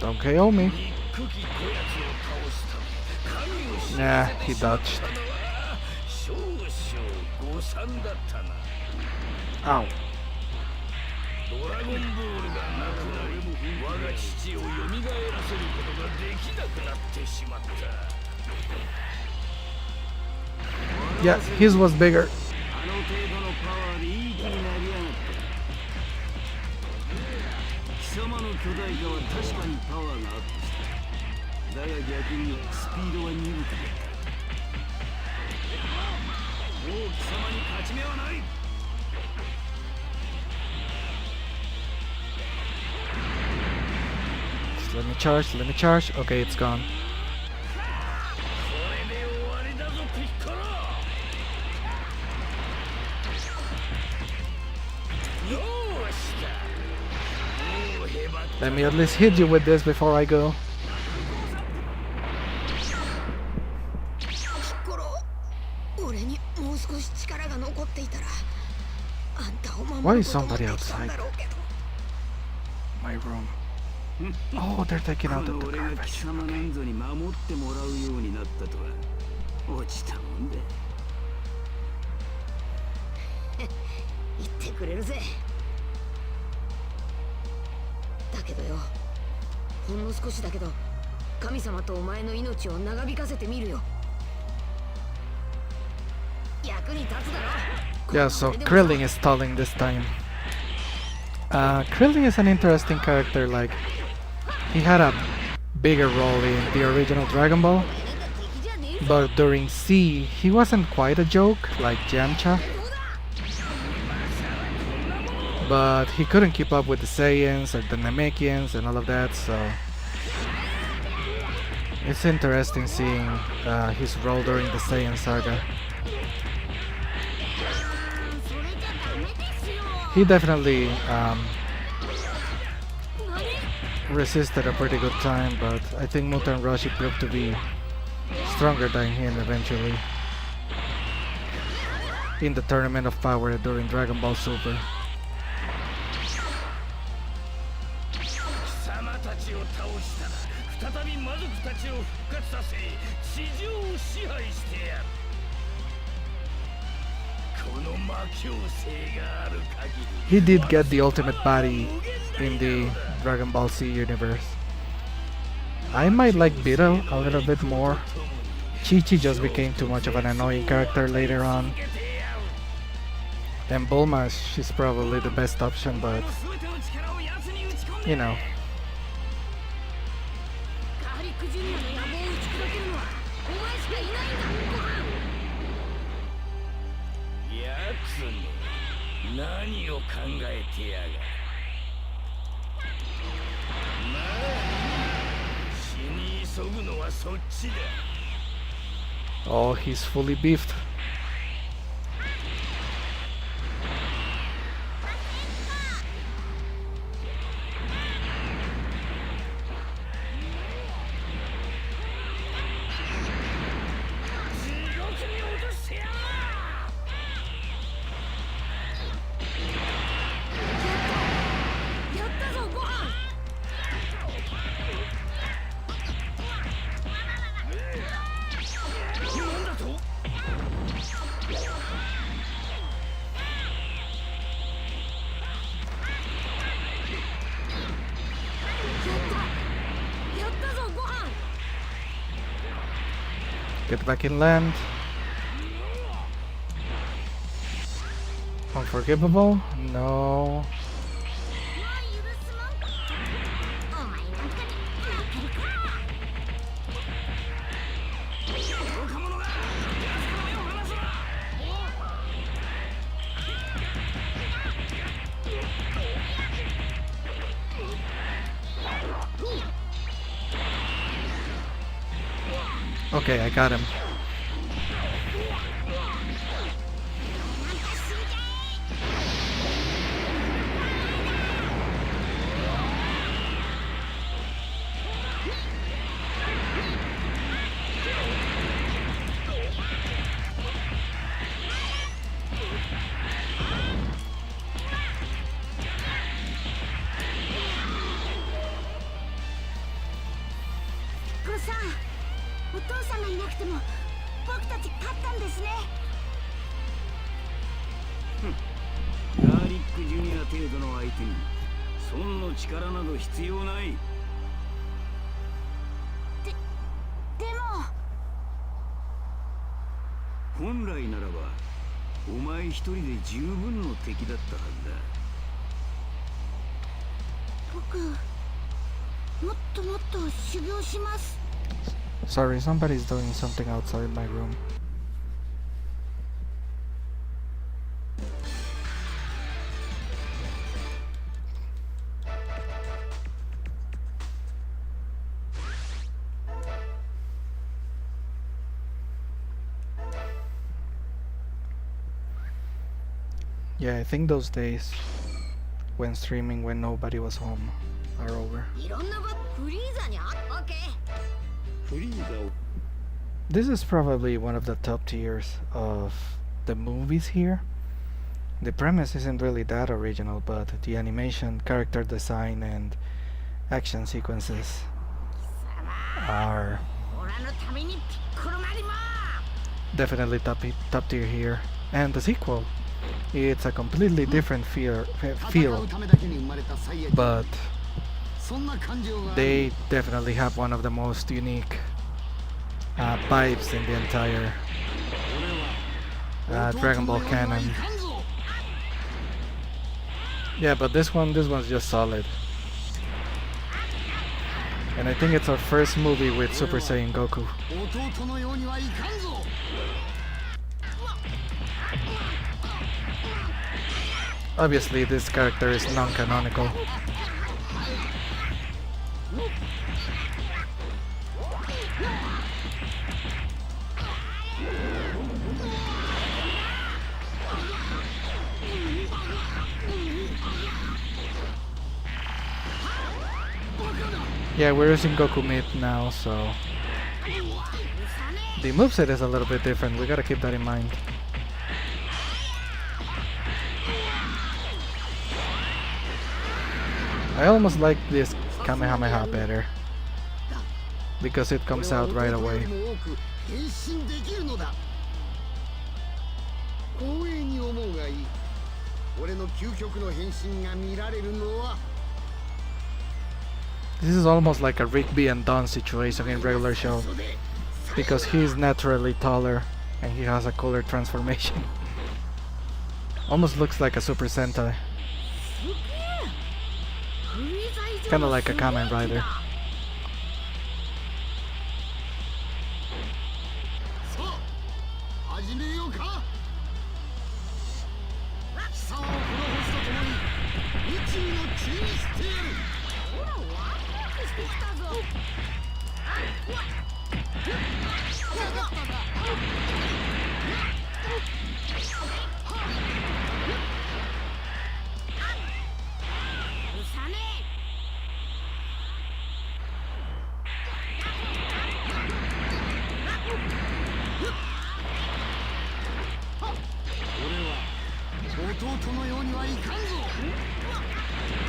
Don't KO me. Nah, he dodged. Ow. Yeah, his was bigger. Let me charge. Okay, it's gone. Let me at least hit you with this before I go. Why is somebody outside my room? Oh, they're taking out the garbage. Okay. だけどよ、ほんの少しだけど神様とお前の命を長引かせてみるよ。役に立つだろ。Yeah, so Krillin is stalling this time. Krillin is an interesting character. Like, he had a bigger role in the original Dragon Ball, But during C, he wasn't quite a joke like Yamcha, but he couldn't keep up with the Saiyans or the Namekians and all of that, so it's interesting seeing his role during the Saiyan saga. He definitely resisted a pretty good time, but I think Muten Roshi proved to be stronger than him eventually in the Tournament of Power during Dragon Ball Super. 貴様たちを倒したら再び魔族たちを復活させ地上を支配してやるこの魔境性がある限り He did get the ultimate body in the Dragon Ball Z universe. I might like Vegito a little bit more. Chi-Chi just became too much of an annoying character later on. And Bulma, she's probably the best option, but you know. ガーリックジュニアの野望を打ち砕けるのはお前しかいないんだやつめ何を考えてやがるまあ死に急ぐのはそっちだ Oh, he's fully beefed. Get back in land. Unforgivable? No. お前なんかに負けるか Okay, I got him. Piccoloさん、お父さんがいなくても僕たち勝ったんですね。ガーリックジュニア程度の相手に孫の力など必要ない。でも本来ならばお前一人で十分の敵だったはずだ。僕もっともっと修行します。 Sorry, somebody's doing something outside my room. Yeah, I think those days when streaming when nobody was home are over. いろんなフリーザにオッケー。 フリーザを This is probably one of the top tiers of the movies here. The premise isn't really that original, but the animation, character design, and action sequences are オラのためにピッコロマリも definitely top tier here. And the sequel, it's a completely different feel, but they definitely have one of the most unique vibes in the entire Dragon Ball canon. Yeah, but this one's just solid. And I think it's our first movie with Super Saiyan Goku. 弟のようにはいかんぞ Obviously, this character is non-canonical. Yeah, we're using Goku mid now, so the moveset is a little bit different. We gotta keep that in mind. I almost like this Kamehameha better because it comes out right away. 変身できるのだ光栄に思うがいい俺の究極の変身が見られるのは This is almost like a Rigby and Dawn situation in regular show because he's naturally taller and he has a cooler transformation. Almost looks like a Super Sentai. Kinda like a Kamen Rider. さあ始めようか貴様をこの星と共に宇宙の中にしてやる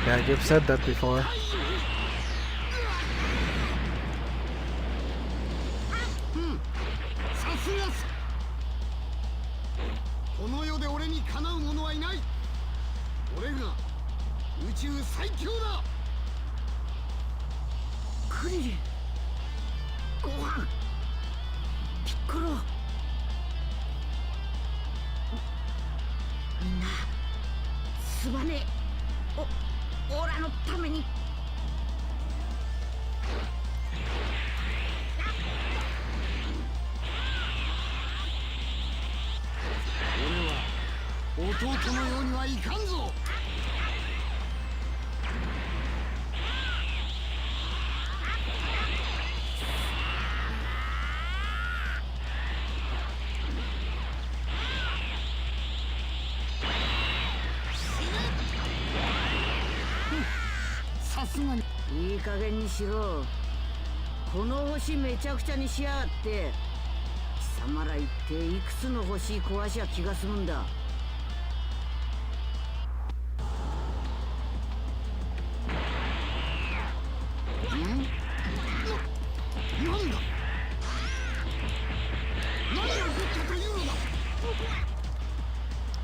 Yeah, you've said that before. さすがすこの世で俺にかなう者はいない俺が宇宙最強だクリリンご飯ピッコロみんなすまねえオラのために 弟のようにはいかんぞ さすがにいい加減にしろこの星めちゃくちゃにしやがって貴様ら一体いくつの星壊しゃ気が済むんだ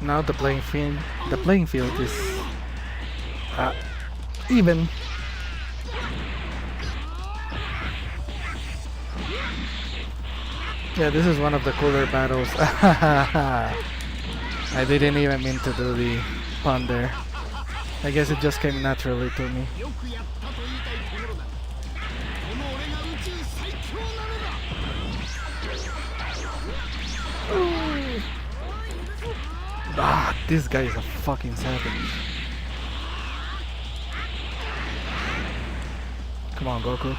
Now the playing field is even. Yeah, this is one of the cooler battles. I didn't even mean to do the pun there. I guess it just came naturally to me. Ah, this guy is a fucking savage. Come on, Goku.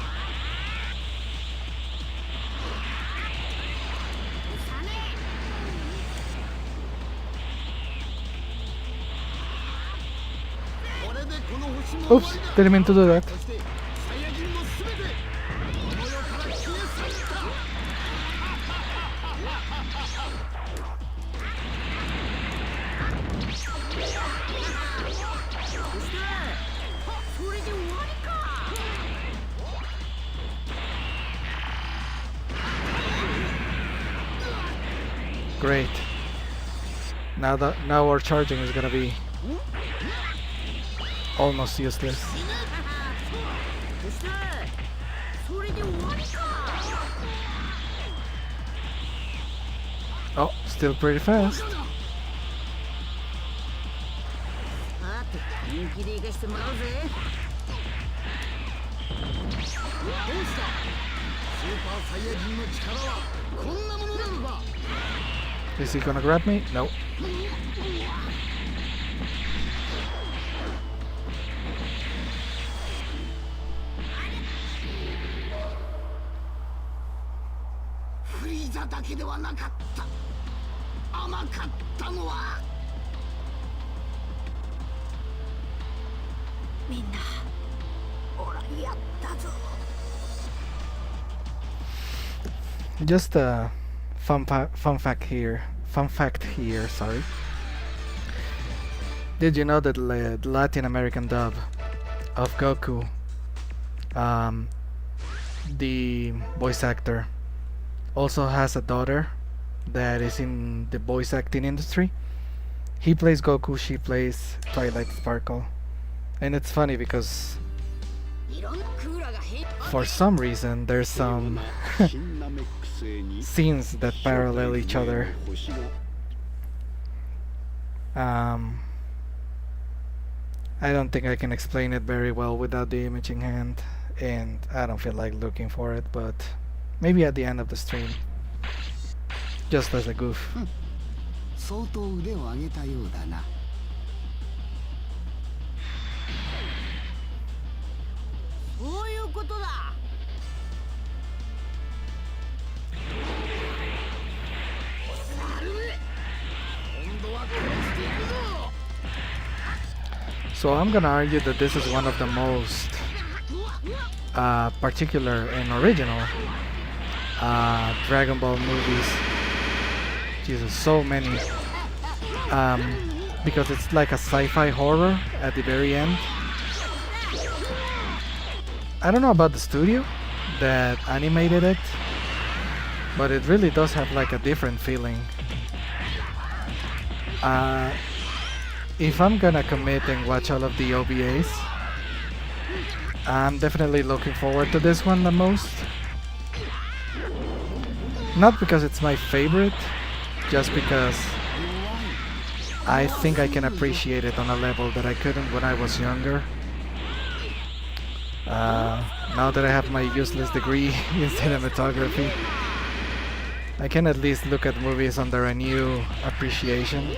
Oops, didn't mean to do that. Great. Now our charging is gonna be almost useless. Oh, still pretty fast. Is he gonna grab me? No. Just a fun fact here. Sorry. Did you know that the Latin American dub of Goku, the voice actor, also has a daughter that is in the voice acting industry? He plays Goku, she plays Twilight Sparkle. And it's funny because for some reason there's some scenes that parallel each other. I don't think I can explain it very well without the image in hand, and I don't feel like looking for it, but maybe at the end of the stream, just as a goof. 相当腕を上げたようだな。そういうことだ。今度は殺してやるぞ。 So I'm gonna argue that this is one of the most particular and original Dragon Ball movies. Jesus, so many. Because it's like a sci-fi horror at the very end. I don't know about the studio that animated it, but it really does have like a different feeling. If I'm gonna commit and watch all of the OVAs, I'm definitely looking forward to this one the most. Not because it's my favorite, just because I think I can appreciate it on a level that I couldn't when I was younger. Now that I have my useless degree in cinematography, I can at least look at movies under a new appreciation.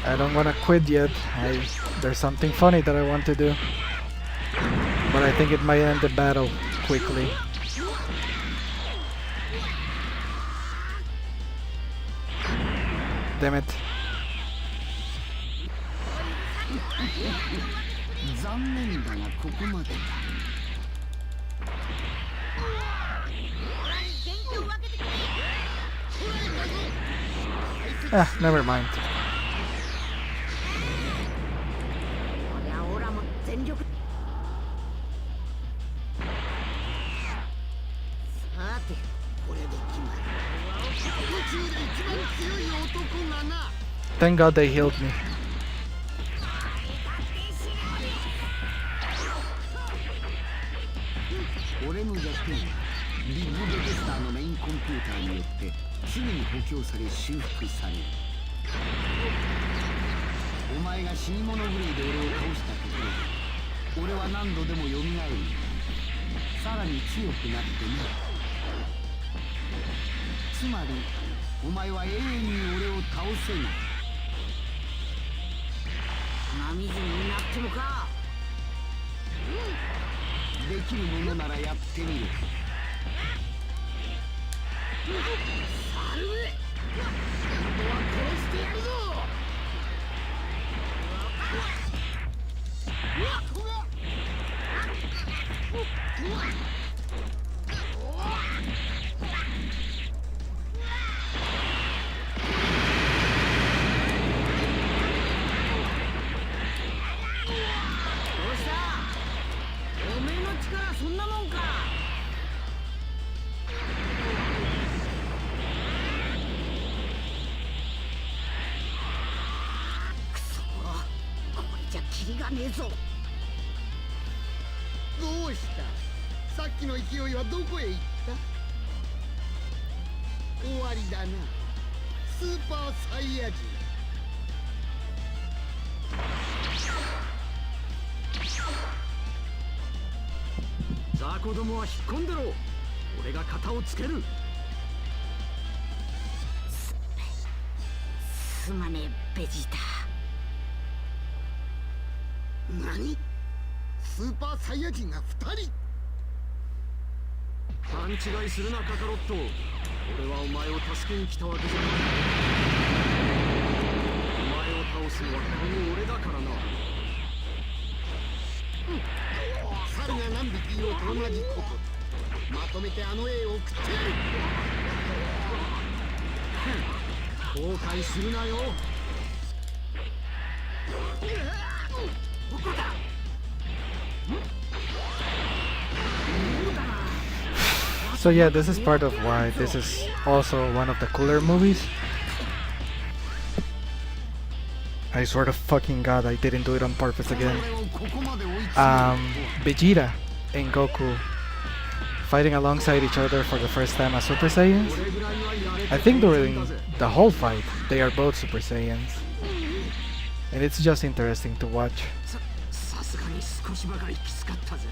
I don't want to quit yet. There's something funny that I want to do, but I think it might end the battle quickly. Damn it. Never mind. Thank God they healed me. 俺の弱点はビッグベジスターのメインコンピューターによってすぐに補強され修復される。お前が死に物狂いで俺を倒したところで俺は何度でも蘇る。さらに強くなってな。つまりお前は永遠に俺を倒せない。鼻水になってもか。できるものならやってみる。サルメ、今度は殺してやるぞ。そんなもんか。キリがねえぞ。どうした？さっきの勢いはどこへ行った？終わりだな、スーパーサイヤ人。ザコどもは引っ込んでろ。俺が型をつける。すまねえベジータ。何？スーパーサイヤ人が2人？勘違いするなカカロット。俺はお前を助けに来たわけじゃない。お前を倒すのはこの俺だからな。猿が何匹いようと同じこと。まとめてあの絵を送って後悔するなよ。So yeah, this is part of why this is also one of the cooler movies. I swear to fucking god I didn't do it on purpose again. Vegeta and Goku fighting alongside each other for the first time as Super Saiyans. I think during the whole fight they are both Super Saiyans. And it's just interesting to watch. さすがに少しばかりきつかったぜ。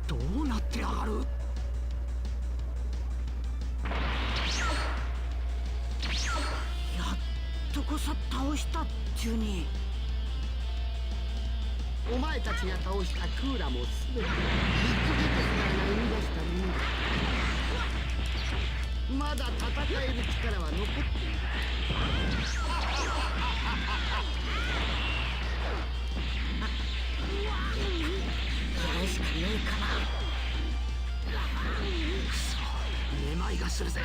どうなってやがる？やっとこさ倒したっちゅうに。お前たちが倒したクーラもすべてビッグゲットスが生み出したものだ。まだ戦える力は残っている。やるしかねえかな。くそ、めまいがするぜ。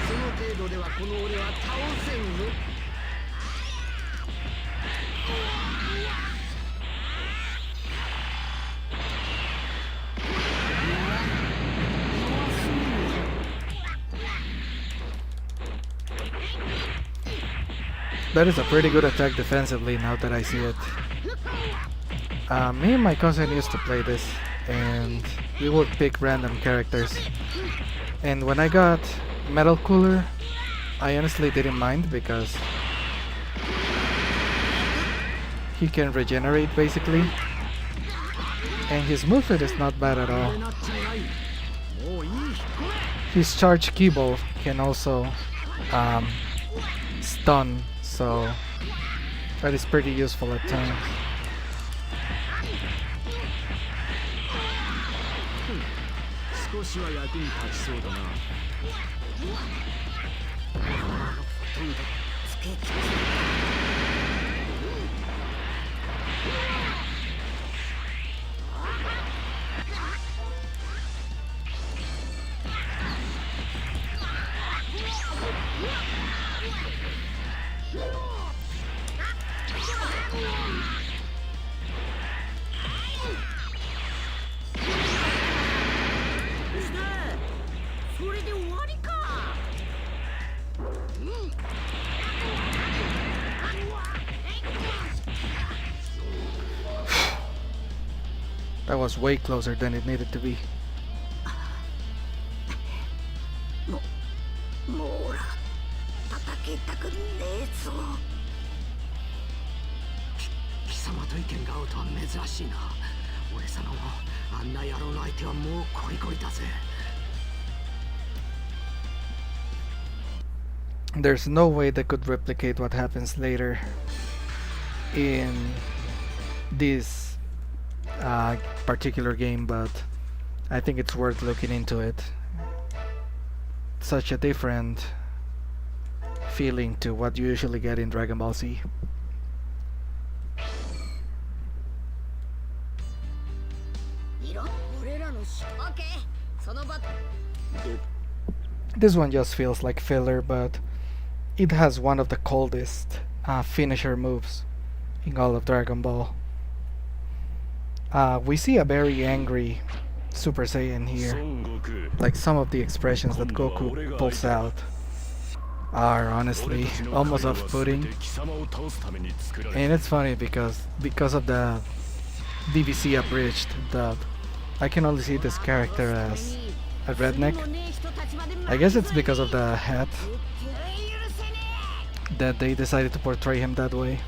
その程度ではこの俺は倒せんぞ。That is a pretty good attack defensively now that I see it. Me and my cousin used to play this, and we would pick random characters. And when I got Metal Cooler, I honestly didn't mind because he can regenerate basically. And his movement is not bad at all. His charge keyboard can also stun, so that is pretty useful at times. 少しは役に立ちそうだな。とにかくつけきつ。それで終わりか。That was way closer than it needed to be. もうら叩けたくねえぞ。貴様と意見が合うとは珍しいな。俺様もあんな野郎の相手はもうコリコリだぜ。There's no way they could replicate what happens later in this particular game, but I think it's worth looking into it. Such a different feeling to what you usually get in Dragon Ball Z. This one just feels like filler, but it has one of the coldest finisher moves in all of Dragon Ball. We see a very angry Super Saiyan here. Like some of the expressions that Goku pulls out are honestly almost off-putting. And it's funny because of the BBC abridged dub, I can only see this character as a redneck. I guess it's because of the hat that they decided to portray him that way.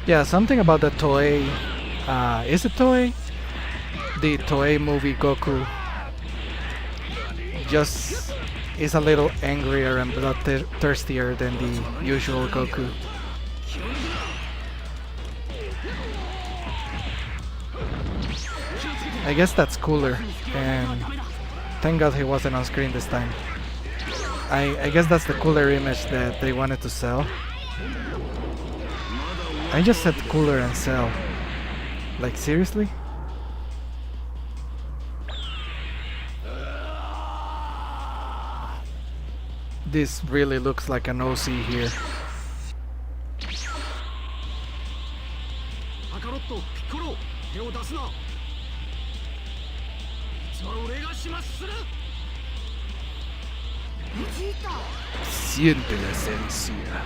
Yeah, something about the Toei, is it Toei? The Toei movie Goku just is a little angrier and bloodthirstier than the usual Goku. I guess that's cooler, and thank God he wasn't on screen this time. I guess that's the cooler image that they wanted to sell. I just said cooler and sell. Like, seriously? This really looks like an OC here. Siente la esencia.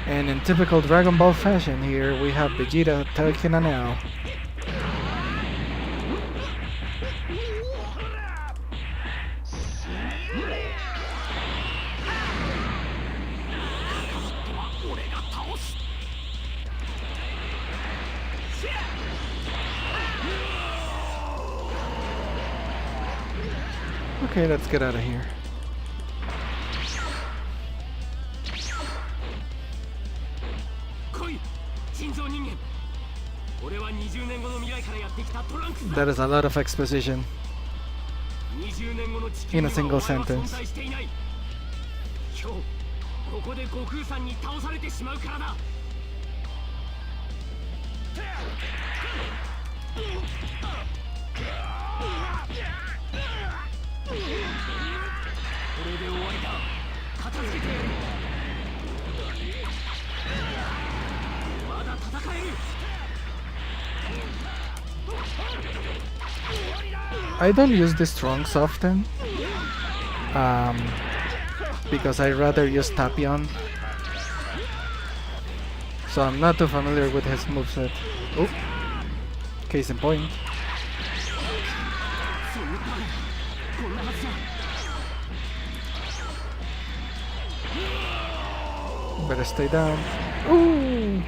And in typical Dragon Ball fashion here, we have Vegeta taking an L. Okay, let's get out of here. That is a lot of exposition in a single sentence. I don't use these trunks often, because I rather use Tapion, so I'm not too familiar with his moveset. Oh, case in point. Better stay down. Ooh!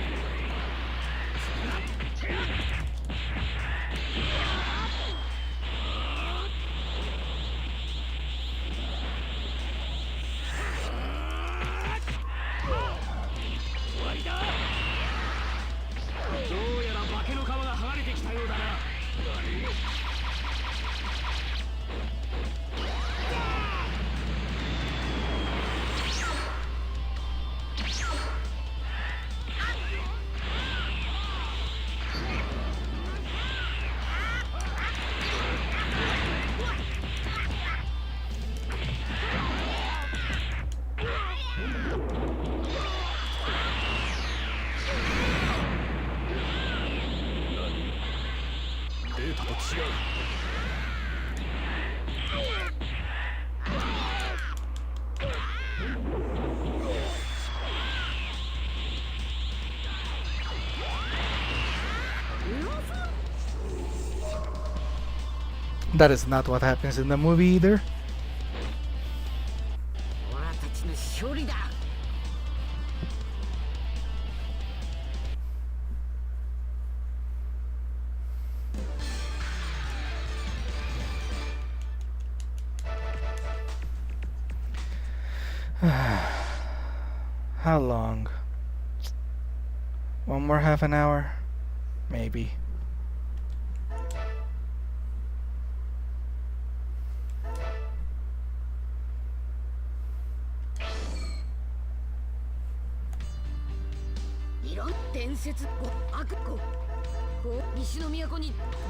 That is not what happens in the movie either. How long? One more half an hour? Maybe.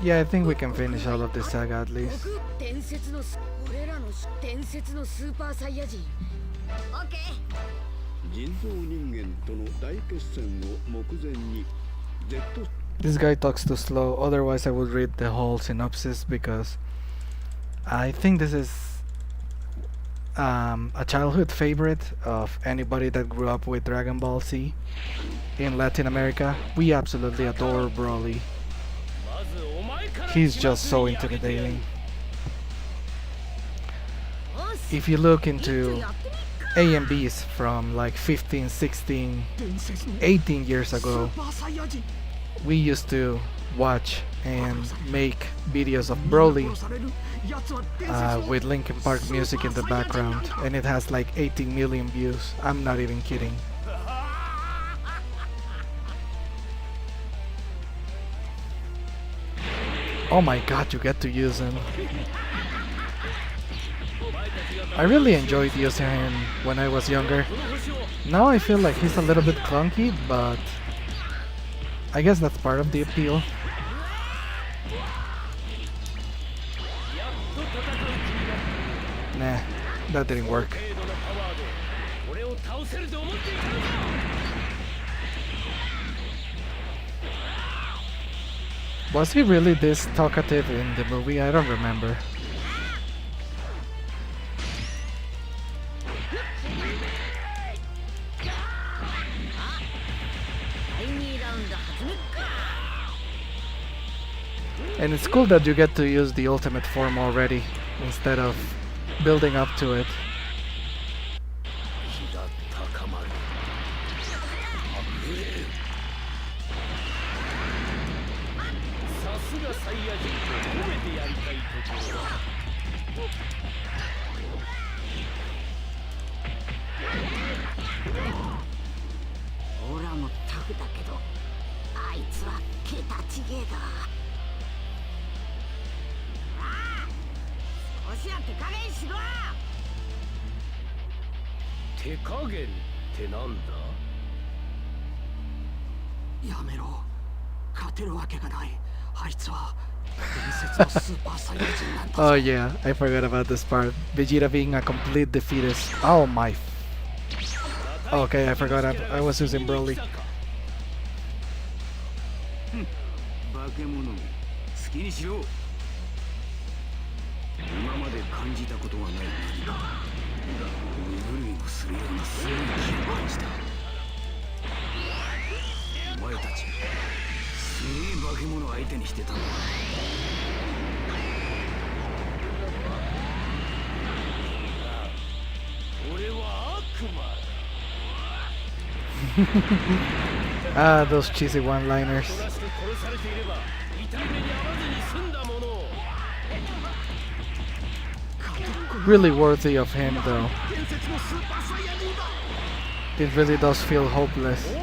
Yeah, I think we can finish all of this saga at least. 人造人間との大決戦を目前に Z This guy talks too slow, otherwise I would read the whole synopsis because I think this is a childhood favorite of anybody that grew up with Dragon Ball Z in Latin America. We absolutely adore Broly. He's just so intimidating. If you look into A and Bs from like 15, 16, 18 years ago, we used to watch and make videos of Broly with Linkin Park music in the background, and it has like 18 million views. I'm not even kidding. Oh my god, you get to use him. I really enjoyed using him when I was younger. Now I feel like he's a little bit clunky, but I guess that's part of the appeal. Nah, that didn't work. Was he really this talkative in the movie? I don't remember. And it's cool that you get to use the ultimate form already, instead of building up to it. Oh yeah, I forgot about this part. Vegeta being a complete defeatist. Oh my. Okay, I forgot I was using Broly. 化け物好きにしろ。今まで感じたことがない何か身震いをするような強い気を感じた。お前たちすげえ化け物相手にしてたんだ。俺は悪魔。Ah, those cheesy one-liners. Really worthy of him though. It really does feel hopeless.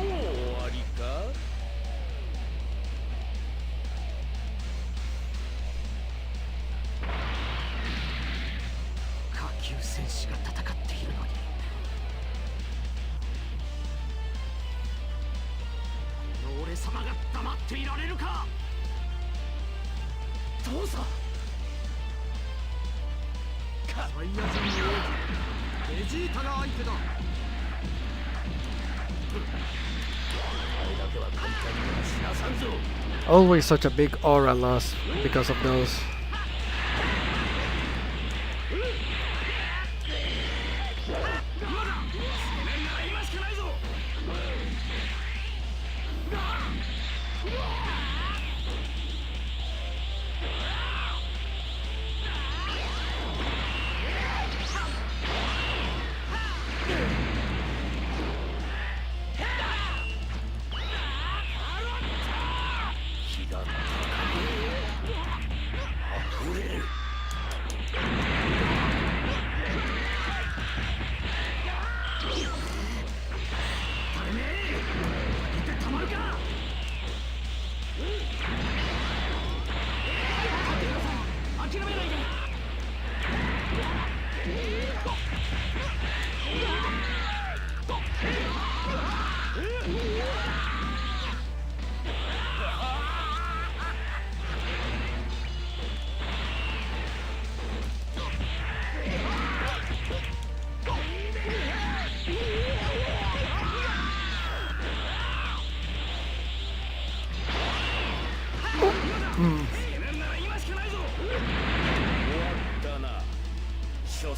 Always such a big aura loss because of those.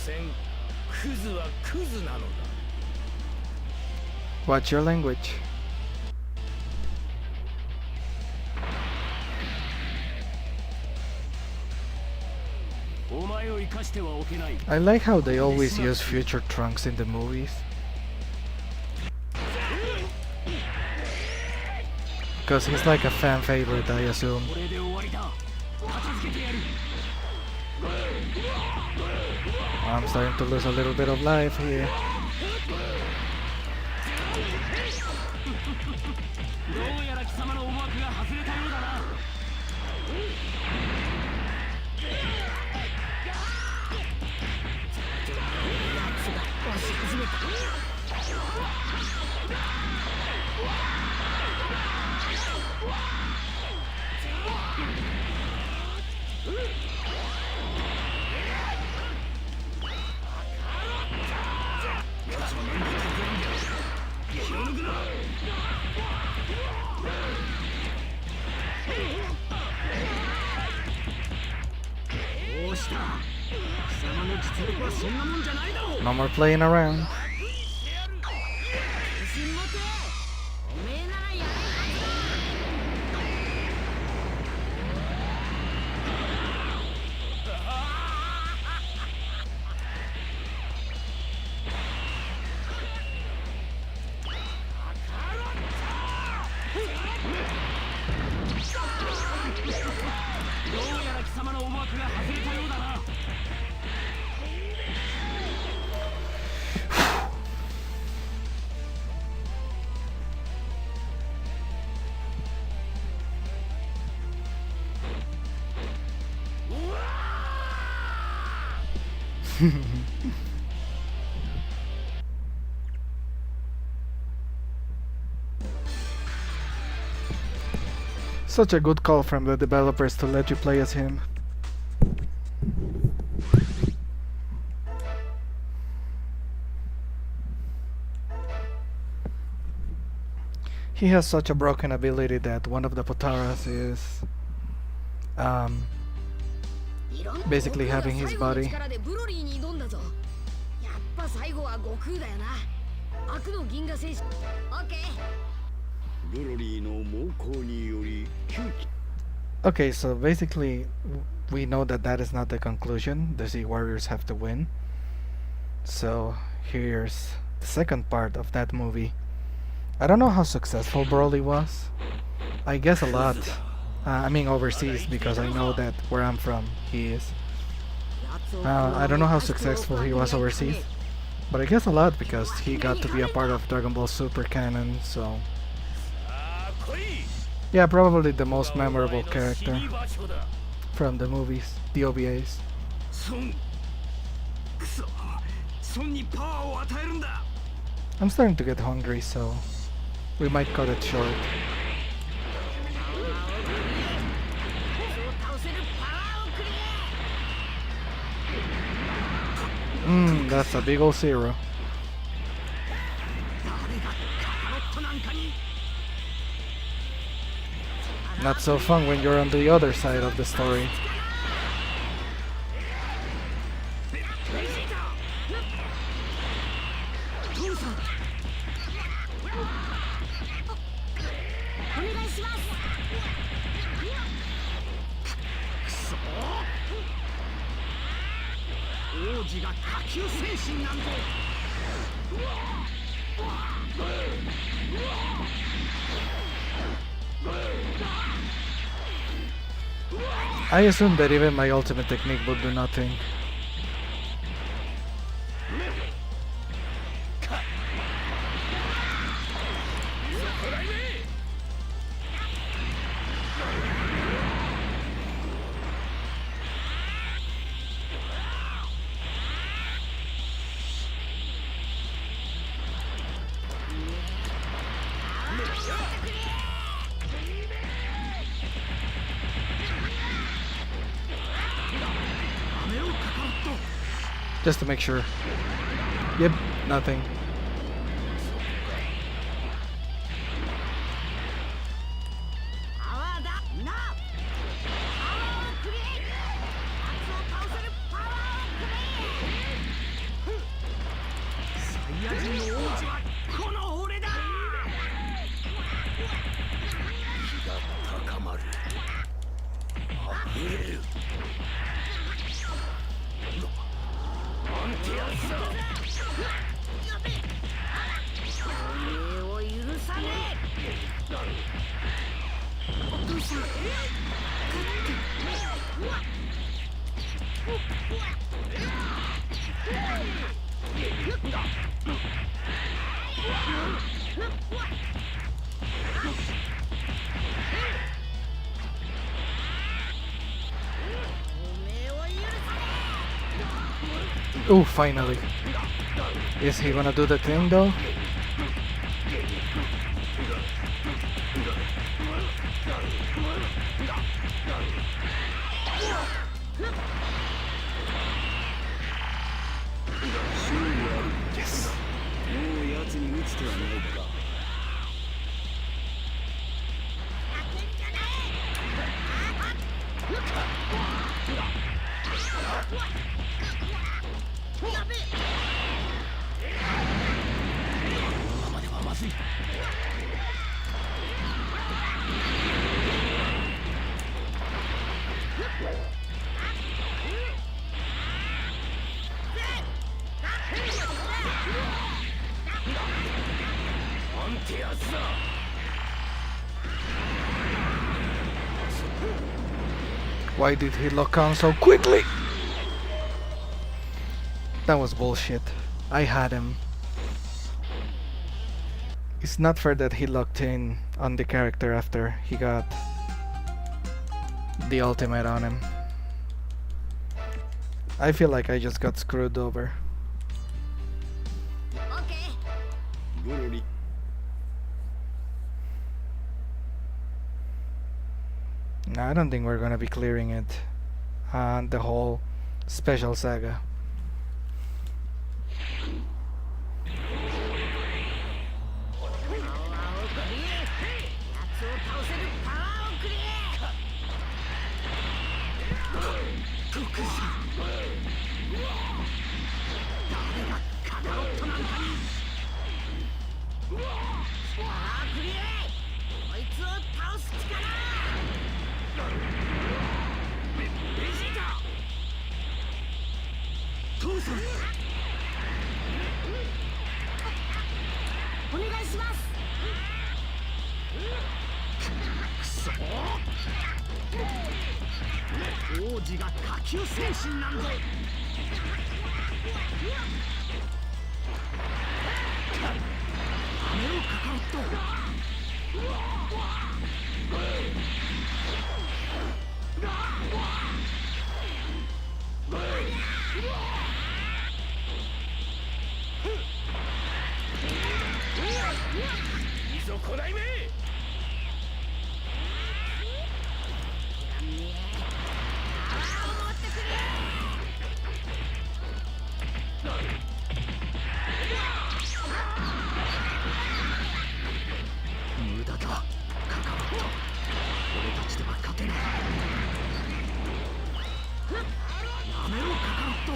クズはクズなのだ。 Watch your language. I like how they always use future Trunks in the movies. Because he's like a fan favorite, I assume. I'm starting to lose a little bit of life here. No more playing around. Such a good call from the developers to let you play as him. He has such a broken ability that one of the Potaras is basically having his body. Okay, so basically we know that that is not the conclusion. The Sea Warriors have to win. So here's the second part of that movie. I don't know how successful Broly was. I guess a lot. I mean overseas, because I know that where I'm from he is. I don't know how successful he was overseas, but I guess a lot because he got to be a part of Dragon Ball Super canon, so... Yeah, probably the most memorable character from the movies, the OVAs. I'm starting to get hungry, so we might cut it short. That's a big ol' zero. Not so fun when you're on the other side of the story. I assume that even my ultimate technique would do nothing. Just to make sure. Yep, nothing. ヤ人の王子はこの俺だ。気が高まる。溢れる。なんてやつだ。おめえを許さねえ。お父さん、勝Oh, finally. Is he gonna do the thing though? Yes. もう奴に打つ手はないだろう。まではまずい。なんてやつだ。Why did he lock on so quickly? That was bullshit. I had him. It's not fair that he locked in on the character after he got the ultimate on him. I feel like I just got screwed over. オッケー。ゴロリ。No, I don't think we're gonna be clearing it on the whole special saga. お願いします。王子が下級戦士なんぞ。雨をかかると。いぞこないめ。無駄だ。関わった。俺たちでは勝てない。なめろカカロット。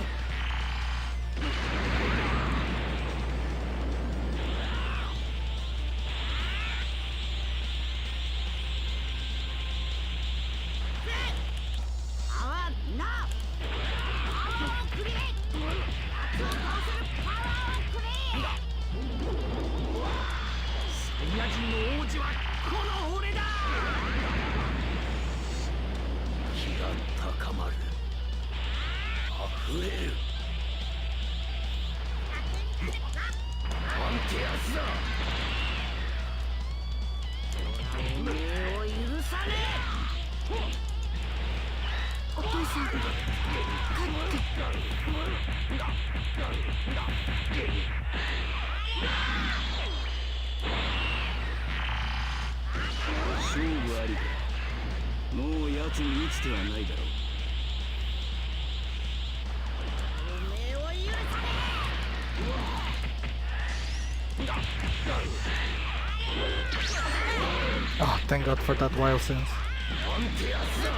サイヤ人の王子はこの俺だ。気が高まる。溢れる。なんてやつだ。おめえを許さねえ。お父さん、勝って。勝負ありだ。もう奴に打つ手はないだろう。おめえを許さねえ。 Oh, thank God for that wild sense. なんてやつだ。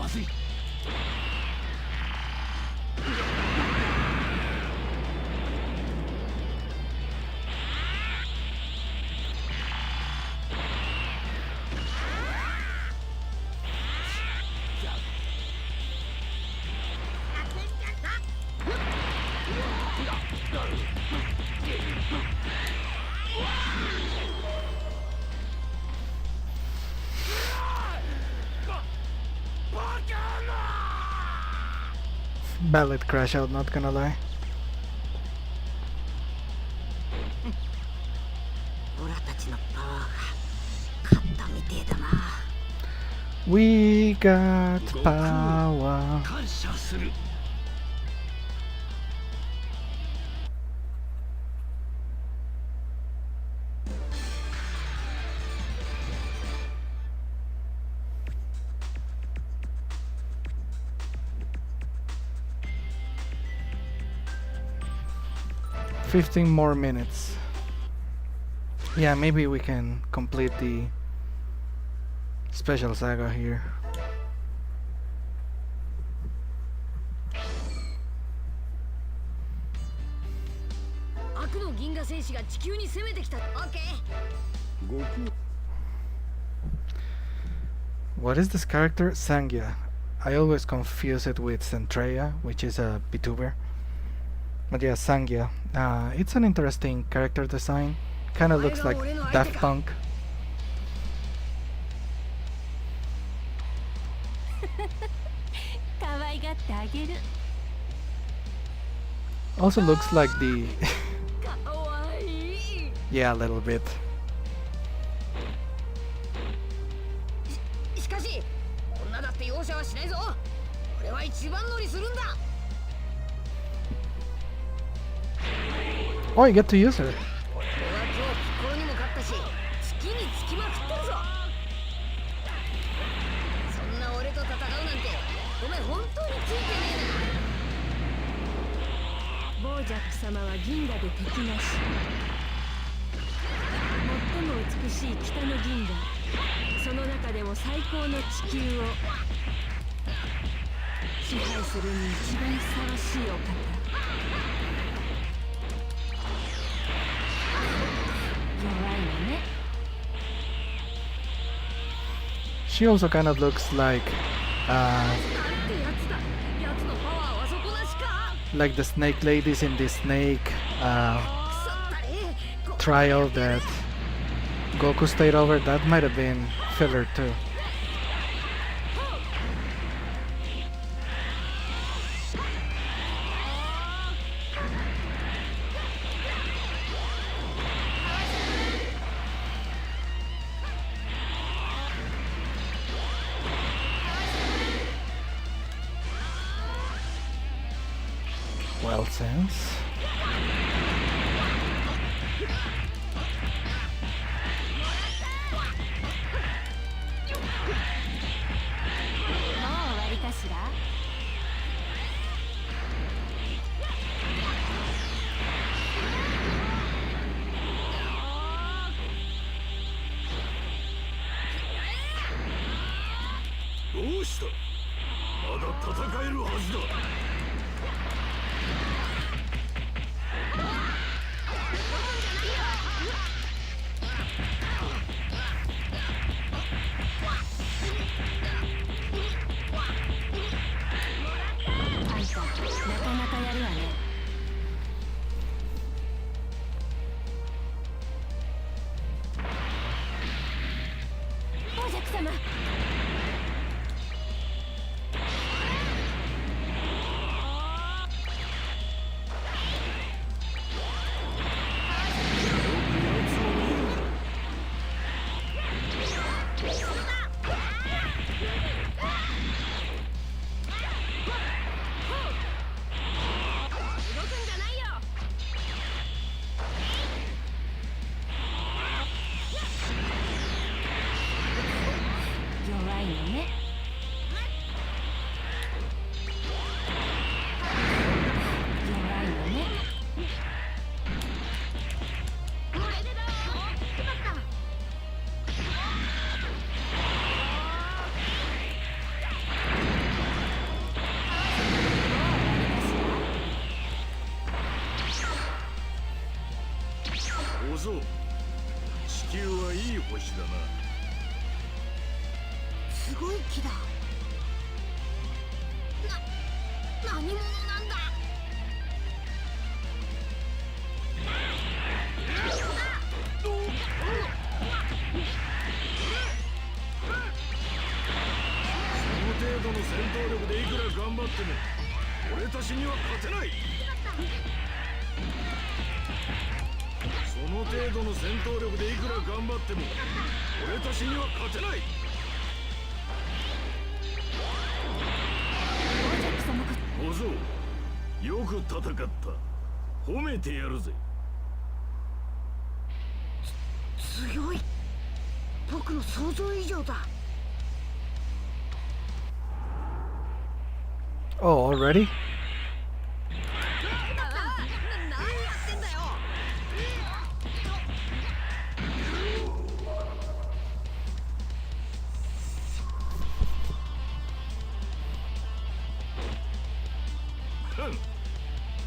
まずい。Ballet crash out, not gonna lie. オラたちのパワーが勝ったみてえだな。 We got power. 感謝する。 15 more minutes. Yeah, maybe we can complete the special saga here. 悪の銀河戦士が地球に攻めてきた。オッケー。悟空 What is this character? Sangya. I always confuse it with Centreia, which is a VTuber. But yeah, Sangya. It's an interesting character design. Kind of looks like Daft Punk. Also looks like the... yeah, a little bit. しかし、女だって容赦はしないぞ。俺は一番乗りするんだ。 Oh, you get to use her. 俺は今日ピッコロにも勝ったし、月につきまくってるぞ。そんな俺と戦うなんて、お前本当についてねえな。ボージャック様は銀河で敵なし。最も美しい北の銀河、その中でも最高の地球を支配するに一番ふさわしいお方。弱いのね。 She also kind of looks like like the snake ladies in the snake trial that Goku stayed over. That might have been filler too. Well, sense. そう。地球はいい星だな。すごい木だ。何者なんだ。その程度の戦闘力でいくら頑張っても俺たちには勝てない。その程度の戦闘力でいくら頑張っても俺たちには勝てない。小僧、よく戦った。褒めてやるぜ。強い。僕の想像以上だ。 Oh, already? Huh.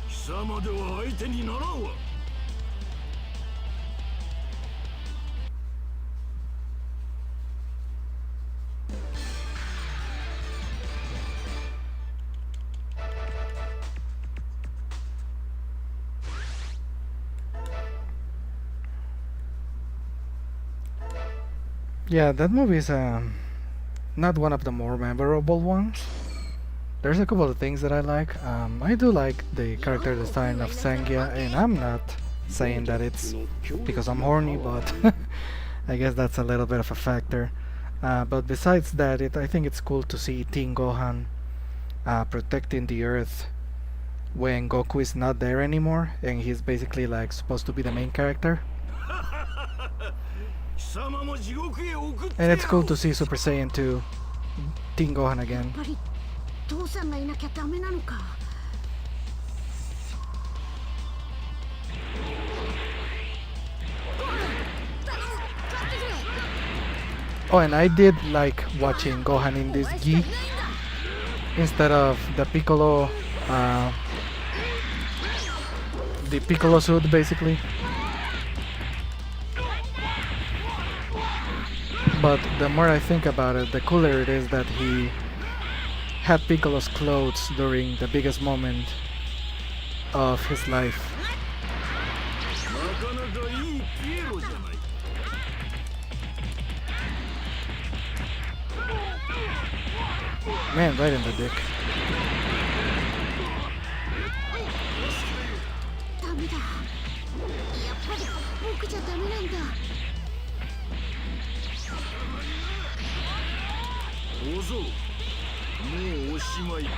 貴様では相手にならんわ。Yeah, that movie is not one of the more memorable ones. There's a couple of things that I like. I do like the character design of Sangya, and I'm not saying that it's because I'm horny, but I guess that's a little bit of a factor. But besides that, I think it's cool to see Teen Gohan protecting the Earth when Goku is not there anymore, and he's basically like supposed to be the main character. And it's cool to see Super Saiyan 2 Teen Gohan again. 父さんがいなきゃダメなのか。 Oh, and I did like watching Gohan in this gi instead of the Piccolo suit, basically. But the more I think about it, the cooler it is that he had Piccolo's clothes during the biggest moment of his life. Man, right in the dick. ダメだ。やっぱり僕じゃダメなんだ。小僧、もうおしまいか。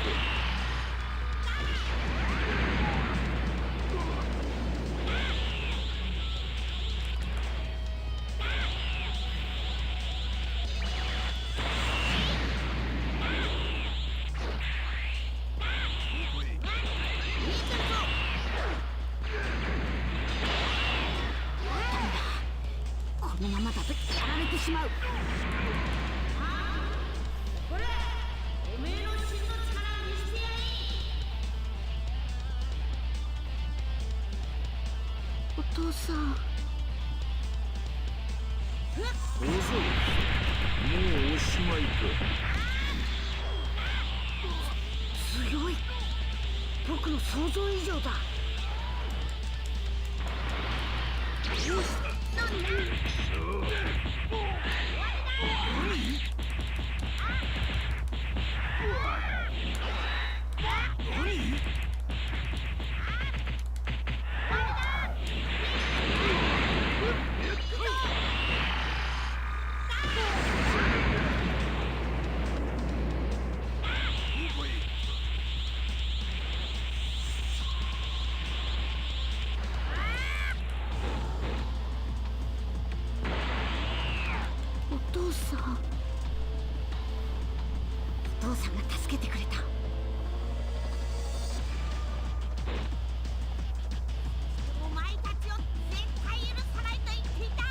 このままだとやられてしまう。これ、おめえの真の力を見せてやれ。お父さん。小僧、もうおしまいか。強い。僕の想像以上だ。お父さん。お父さんが助けてくれた。お前たちを絶対許さないと言っていた。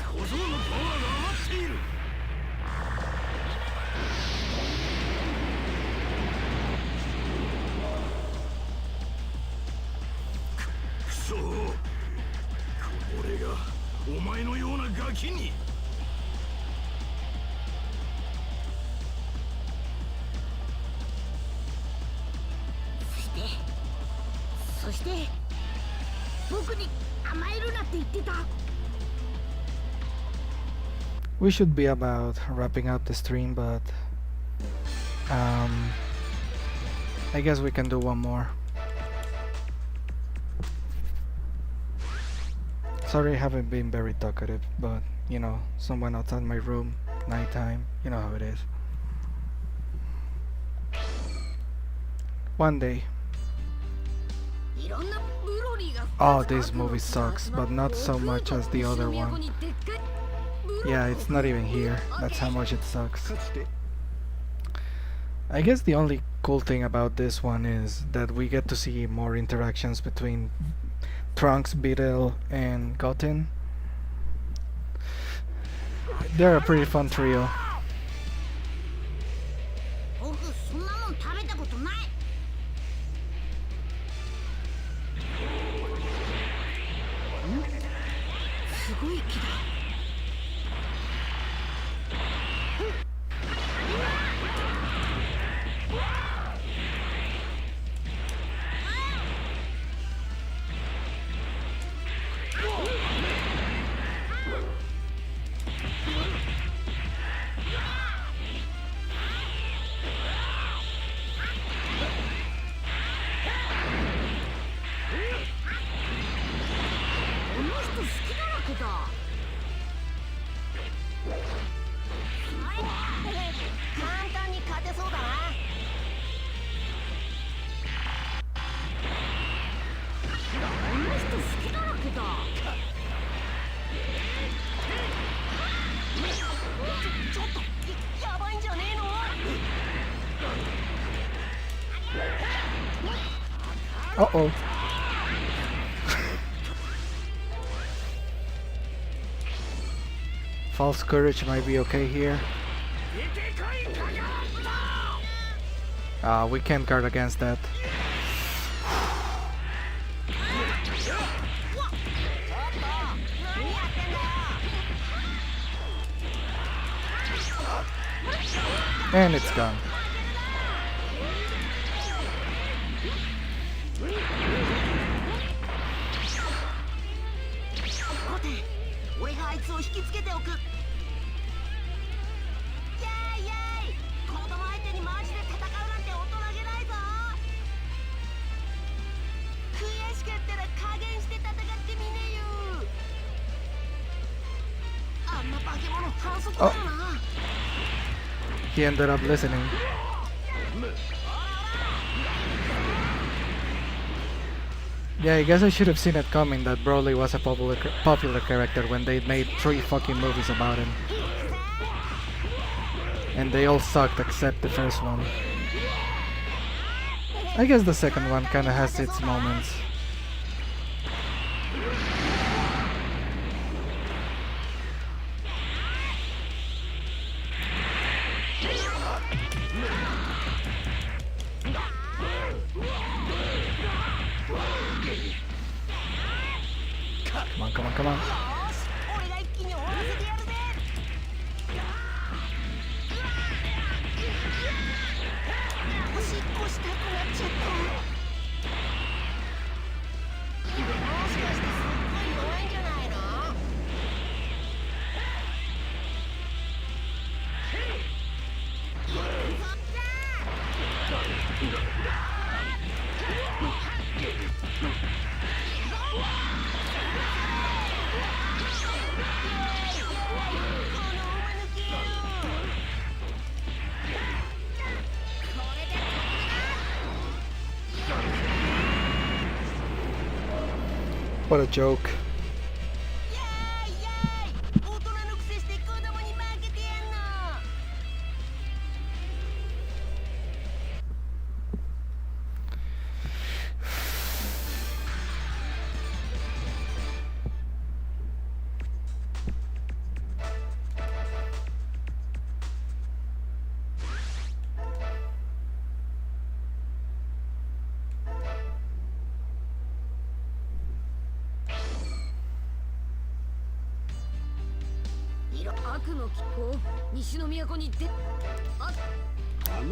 小僧のパワーが上がっている。日に。そして僕に甘えるなって言ってた。 We should be about wrapping up the stream, but I guess we can do one more. Sorry I haven't been very talkative, but you know, someone outside my room, nighttime, you know how it is. One day. Oh, this movie sucks, but not so much as the other one. Yeah, it's not even here. That's how much it sucks. I guess the only cool thing about this one is that we get to see more interactions between Trunks, Beetle, and Goten. They're a pretty fun trio. Uh-oh. False courage might be okay here. We can't guard against that. And it's gone. Oh. He ended up listening. Yeah, I guess I should have seen it coming that Broly was a popular character when they made 3 fucking movies about him. And they all sucked except the first one. I guess the second one kinda has its moments. Come on, come on, come on. What a joke.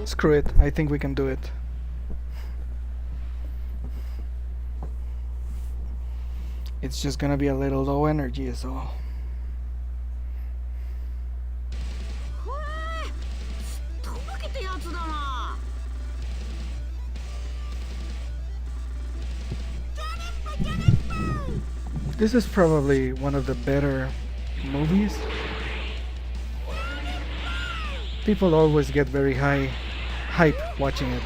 Screw it, I think we can do it. It's just gonna be a little low energy is all. This is probably one of the better movies. People always get very hype watching it.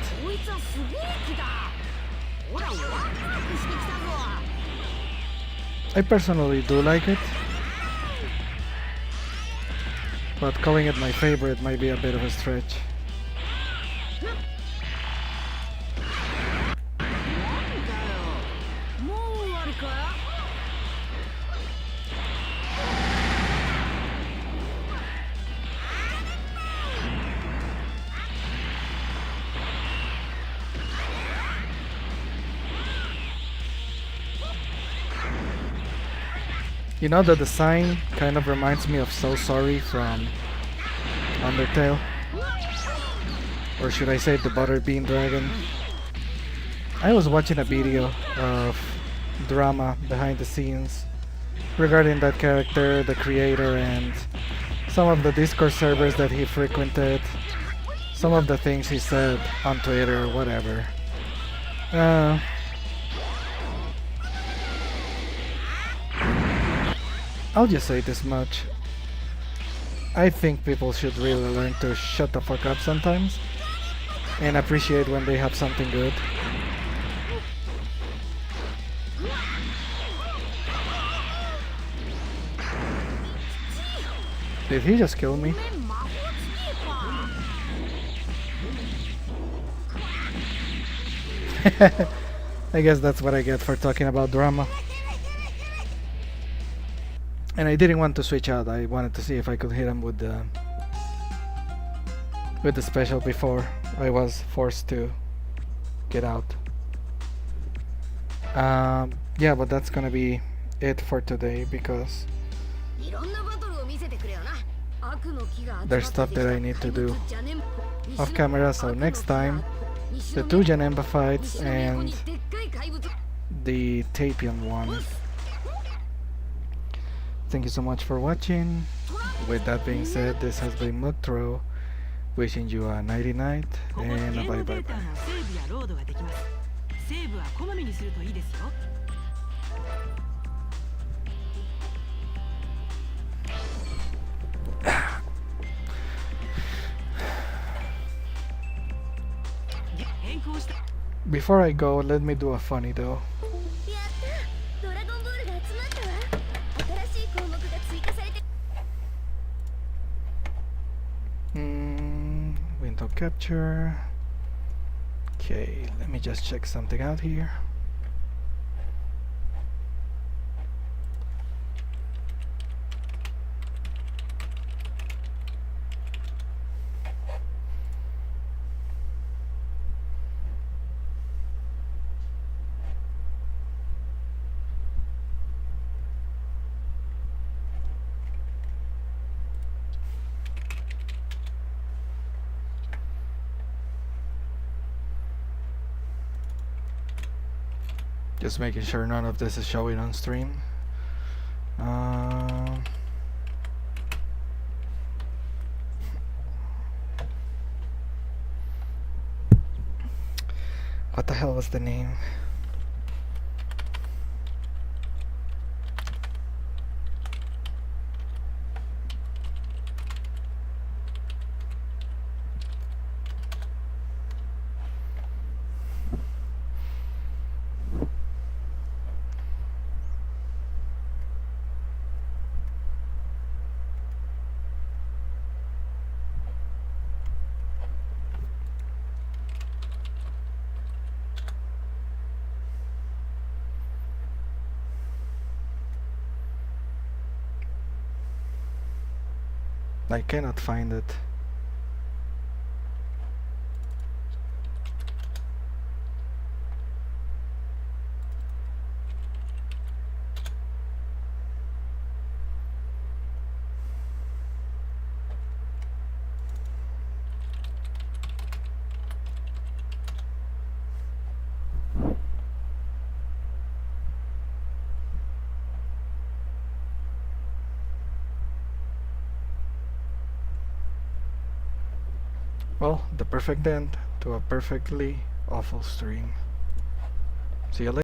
I personally do like it, but calling it my favorite might be a bit of a stretch. You know, the design kind of reminds me of So Sorry from Undertale. Or should I say the Butterbean Dragon? I was watching a video of drama behind the scenes regarding that character, the creator, and some of the Discord servers that he frequented, some of the things he said on Twitter, whatever. I'll just say this much. I think people should really learn to shut the fuck up sometimes and appreciate when they have something good. Did he just kill me? I guess that's what I get for talking about drama. And I didn't want to switch out. I wanted to see if I could hit him with the special before I was forced to get out. Yeah, but that's gonna be it for today because there's stuff that I need to do off camera. So next time, the 2 Janemba fights and the Tapion one. Thank you so much for watching. With that being said, this has been Milkthrow, wishing you a nighty night and a bye bye bye. Before I go, let me do a funny though. Window capture. Okay, let me just check something out here. Just making sure none of this is showing on stream. What the hell was the name? I cannot find it. Well, the perfect end to a perfectly awful stream. See you later.